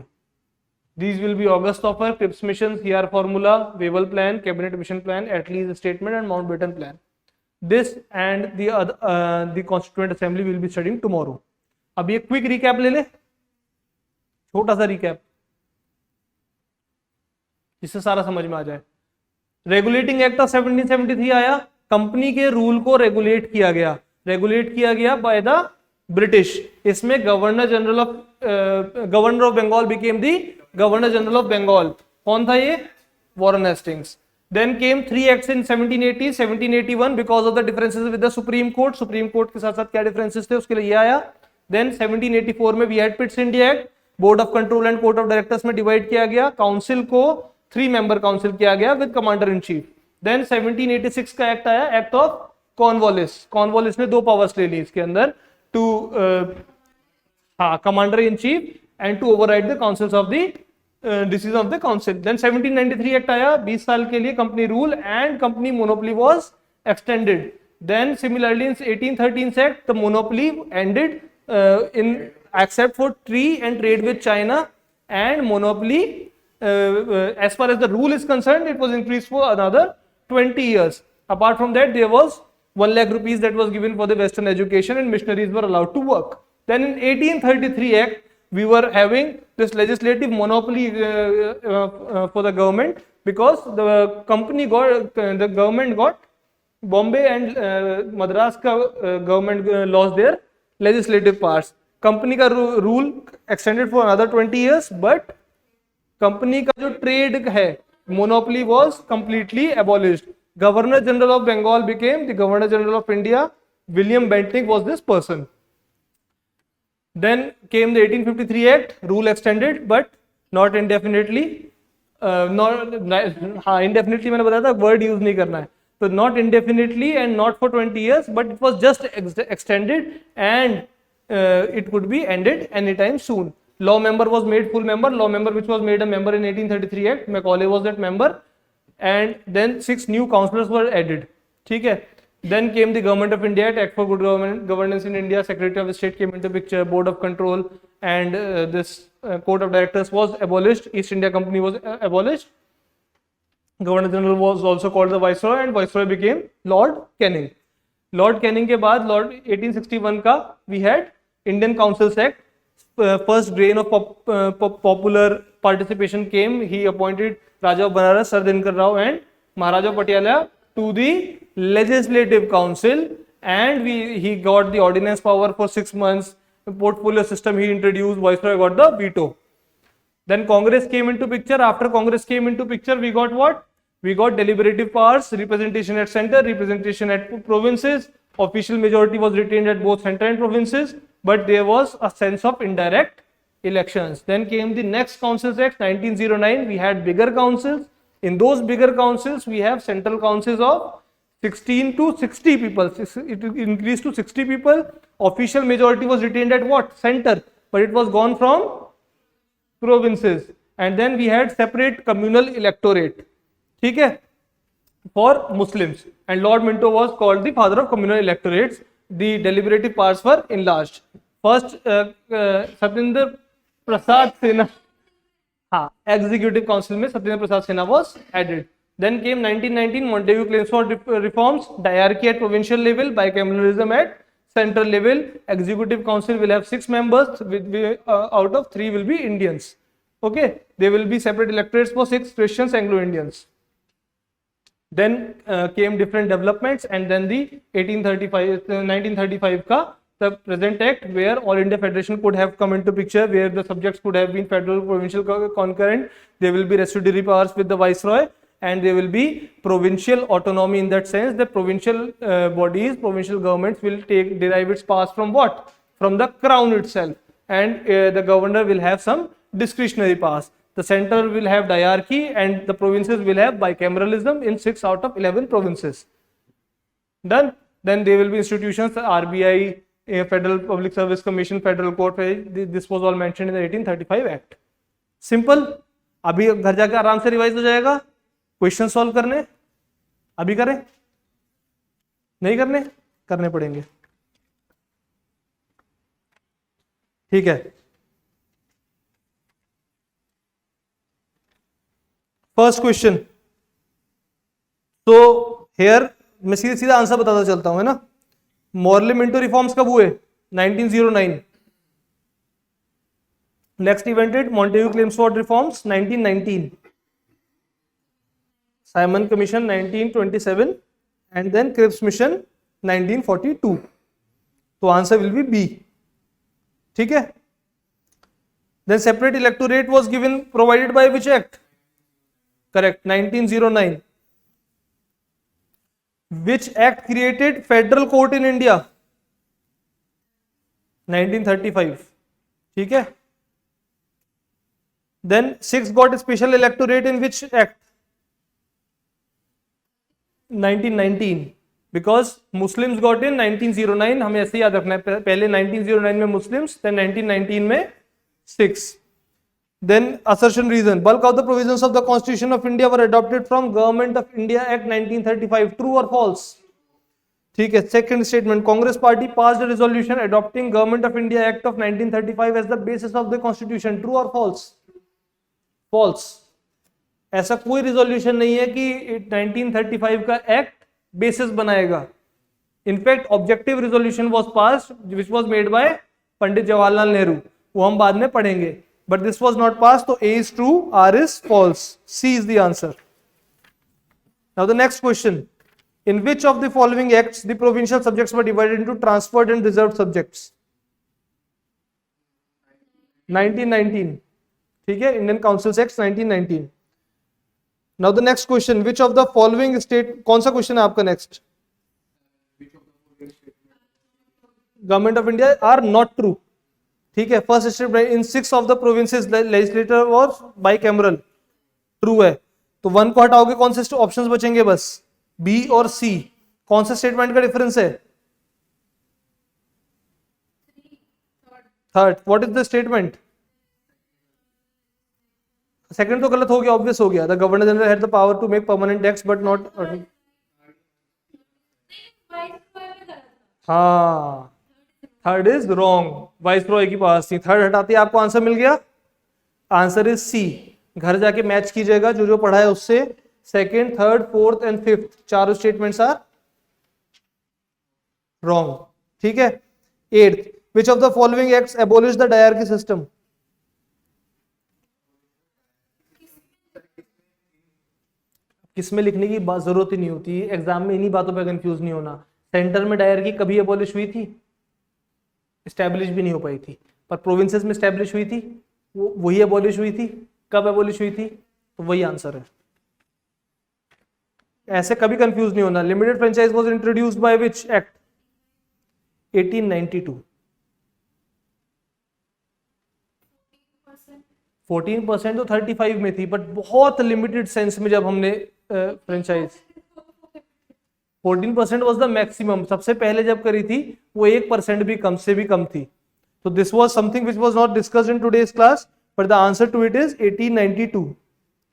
These will be August Offer, Cripps Mission, CR Formula, Wavell Plan, Cabinet Mission Plan, Attlee's Statement and Mountbatten Plan. This and the other, the Constituent Assembly will be studying tomorrow. अब ये quick recap ले ले, छोटा सा recap जिससे सारा समझ में आ जाए. रेगुलेटिंग एक्ट ऑफ 1773 आया, कंपनी के रूल को रेगुलेट किया गया बाय द ब्रिटिश. इसमें governor of Bengal became the governor general of Bengal. कौन था ये? Warren Hastings. Then came 3 acts in 1780, 1781 because of the differences with the Supreme Court. Supreme Court के साथ साथ क्या differences थे उसके लिए ये आया. Then 1784 में we had Pitt's India Act, Board of Control and Court of Directors में divide किया गया. Council को 3 member council किया गया with Commander in Chief. Then 1786 का एक्ट आया, Act of Cornwallis. Cornwallis ने 2 powers ले ली इसके अंदर to Commander in Chief and to override the councils of the decision of the council. Then 1793 act आया, 20 साल के लिए company rule and company monopoly was extended. Then similarly in 1813 act the monopoly ended in except for tea and trade with China, and monopoly as far as the rule is concerned it was increased for another 20 years. Apart from that there was 1 lakh rupees that was given for the western education and missionaries were allowed to work. Then in 1833 act we were having this legislative monopoly for the government because the government got Bombay and Madras ka government lost their legislative powers. Company का rule extended for another 20 years, but company का जो trade है monopoly was completely abolished. Governor General of Bengal became the Governor General of India. William Bentinck was this person. Then came the 1853 Act, rule extended but not indefinitely. Indefinitely मैंने बताया था word use नहीं करना है. So not indefinitely and not for 20 years, but it was just extended and it could be ended anytime soon. Law member was made full member. Law member which was made a member in 1833 Act. Macaulay was that member. And then 6 new councillors were added. ठीक है. Then came the Government of India Act for Good Governance in India. Secretary of State came into picture. Board of Control and this Court of Directors was abolished. East India Company was abolished. Governor General was also called the Viceroy and Viceroy became Lord Canning. Lord Canning के बाद Lord 1861 का we had Indian Councils Act. First grain of popular participation came. He appointed Raja of Banaras, Sir Dinkar Rao and Maharaja Patiala to the Legislative Council, and he got the ordinance power for 6 months. The portfolio system he introduced. Viceroy got the veto. Then Congress came into picture. After Congress came into picture, we got what? We got deliberative powers, representation at center, representation at provinces. Official majority was retained at both center and provinces, but there was a sense of indirect elections. Then came the next Councils Act, 1909. We had bigger councils. In those bigger councils, we have central councils of 16 to 60 people. It increased to 60 people. Official majority was retained at what? Center, but it was gone from provinces. And then we had separate communal electorate. ठीक है, for Muslims. And Lord Minto was called the father of communal electorates. The deliberative powers were enlarged. First, Satyendra Prasad Sinha, Executive Council में Satyendra Prasad Sinha was added. Then came 1919 Montagu claims for reforms, diarchy at provincial level, bicameralism at central level. Executive Council will have 6 members, out of 3 will be Indians. Okay, there will be separate electorates for 6 Christians, Anglo-Indians. Then came different developments, and then the 1935 का the present act where All India Federation could have come into picture, where the subjects could have been federal, provincial, concurrent. There will be residuary powers with the viceroy, and there will be provincial autonomy in that sense. The provincial bodies, provincial governments will derive its powers from what? From the crown itself, and the governor will have some discretionary powers. The center will have diarchy, and the provinces will have bicameralism in 6 out of 11 provinces. Done. Then there will be institutions, RBI, Federal Public Service Commission, Federal Court. This was all mentioned in the 1835 Act. Simple. अभी घर जाके आराम से revise हो जाएगा. Question solve करने अभी करें, नहीं करने, करने पड़ेंगे. ठीक है. First question. तो हेयर मैं सीधा सीधा आंसर बताता चलता हूं, है ना. मॉरले मिंटो रिफॉर्म्स कब हुए? 1909. Next evented Montagu Chelmsford reforms 1919. Simon commission 1927 and then Cripps mission 1942. तो आंसर विल बी बी. ठीक है. Then separate electorate was given provided by which act? Correct, 1909. Which act created federal court in India? 1935. ठीक है. Then 6 got a special electorate in which act? 1919. Because Muslims got in 1909. हमें ऐसे याद रखना है, पहले 1909 में Muslims, then 1919 में 6. Then assertion reason. Bulk of the provisions of the Constitution of India were adopted from Government of India Act 1935. True or false? ठीक है. Second statement. Congress Party passed a resolution adopting Government of India Act of 1935 as the basis of the Constitution. True or false? False. ऐसा कोई resolution नहीं है कि 1935 का Act basis बनाएगा. In fact, objective resolution was passed, which was made by Pandit Jawaharlal Nehru. वो हम बाद में पढ़ेंगे. But this was not passed, so A is true, R is false. C is the answer. Now the next question. In which of the following acts the provincial subjects were divided into transferred and reserved subjects? 1919. ठीक है, Indian Councils Act 1919. Now the next question. Which of the following state, कौन सा question है आपका next? Government of India are not true. ठीक है. First statement. In 6 of the provinces legislator was bicameral. True है. तो 1 को हटाओगे, कौन से ऑप्शंस बचेंगे? बस बी और सी. कौन सा स्टेटमेंट का डिफरेंस है? Third. What is the statement? Second तो गलत हो गया, ऑब्वियस हो गया. The governor general had the power to make permanent acts but not. हाँ, थर्ड इज रॉन्ग. वाइसरॉय की पास थी. थर्ड हटाते आपको आंसर मिल गया. Answer is C. घर जाके मैच कीजिएगा जो जो पढ़ा है उससे. Second, third, fourth and fifth चारों स्टेटमेंट्स आर रॉन्ग. ठीक है. Eighth. Which of the following acts abolish the dyarchy system? किसमें लिखने की जरूरत ही नहीं होती. एग्जाम में इन्हीं बातों पर कंफ्यूज नहीं होना. सेंटर में डायरकी कभी एबोलिश हुई थी? स्टैब्लिश भी नहीं हो पाई थी. पर प्रोविंसेस में स्टैब्लिश हुई थी. वही एबॉलिश हुई थी. कब एबॉलिश हुई थी? तो वही आंसर है. ऐसे कभी कंफ्यूज नहीं होना. Limited franchise was introduced by which act? 1892. 14% तो 35 में थी, बट बहुत लिमिटेड सेंस में. जब हमने फ्रेंचाइज 14% वाज द मैक्सिमम. सबसे पहले जब करी थी वो 1% भी कम से भी कम थी. तो this was something which was not discussed in today's class, but the answer to it is 1892.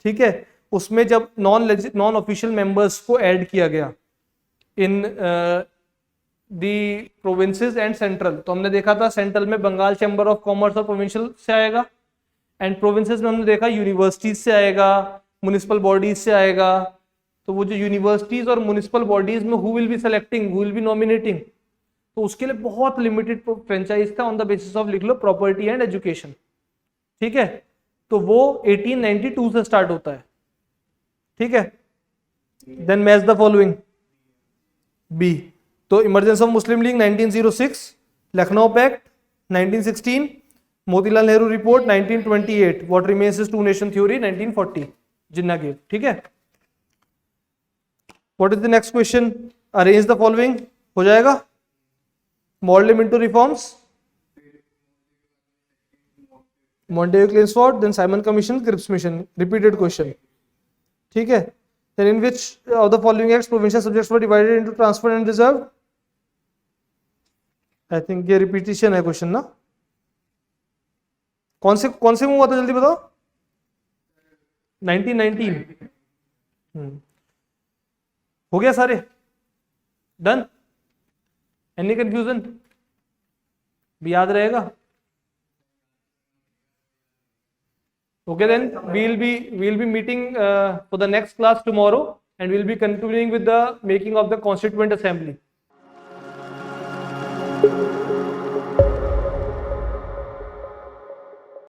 ठीक है. उसमें जब नॉन ऑफिशियल मेंबर्स को ऐड किया गया in the provinces and central, तो हमने देखा था सेंट्रल में बंगाल चैम्बर ऑफ कॉमर्स और प्रोविंशियल से आएगा, एंड प्रोविंसेस में हमने देखा यूनिवर्सिटीज से आएगा, म्युनिसिपल बॉडीज से आएगा. तो वो जो यूनिवर्सिटीज और म्युनिसिपल बॉडीज में who will be selecting, who will be nominating, तो उसके लिए बहुत लिमिटेड फ्रेंचाइज था ऑन द बेसिस ऑफ लिख लो प्रॉपर्टी एंड एजुकेशन. ठीक है. तो वो 1892 से स्टार्ट होता है. ठीक है. Then match the following. B. तो emergence of Muslim League 1906, Lucknow Pact 1916, Motilal Nehru Report 1928, what remains is two nation theory 1940, Jinnah gave. ठीक है. What is the next question? Arrange the following. हो जाएगा. Mold Minto reforms. Montagu Chelmsford, then Simon Commission, Cripps Mission. Repeated question. ठीक है. Then in which of the following acts provincial subjects were divided into transferred and reserved? I think ये repetition है question ना. कौन से में हुआ था जल्दी बताओ. 1919. हो गया सारे. Done. Any confusion? भी याद रहेगा. Okay, then we'll be meeting for the next class tomorrow, and we'll be continuing with the making of the Constituent Assembly.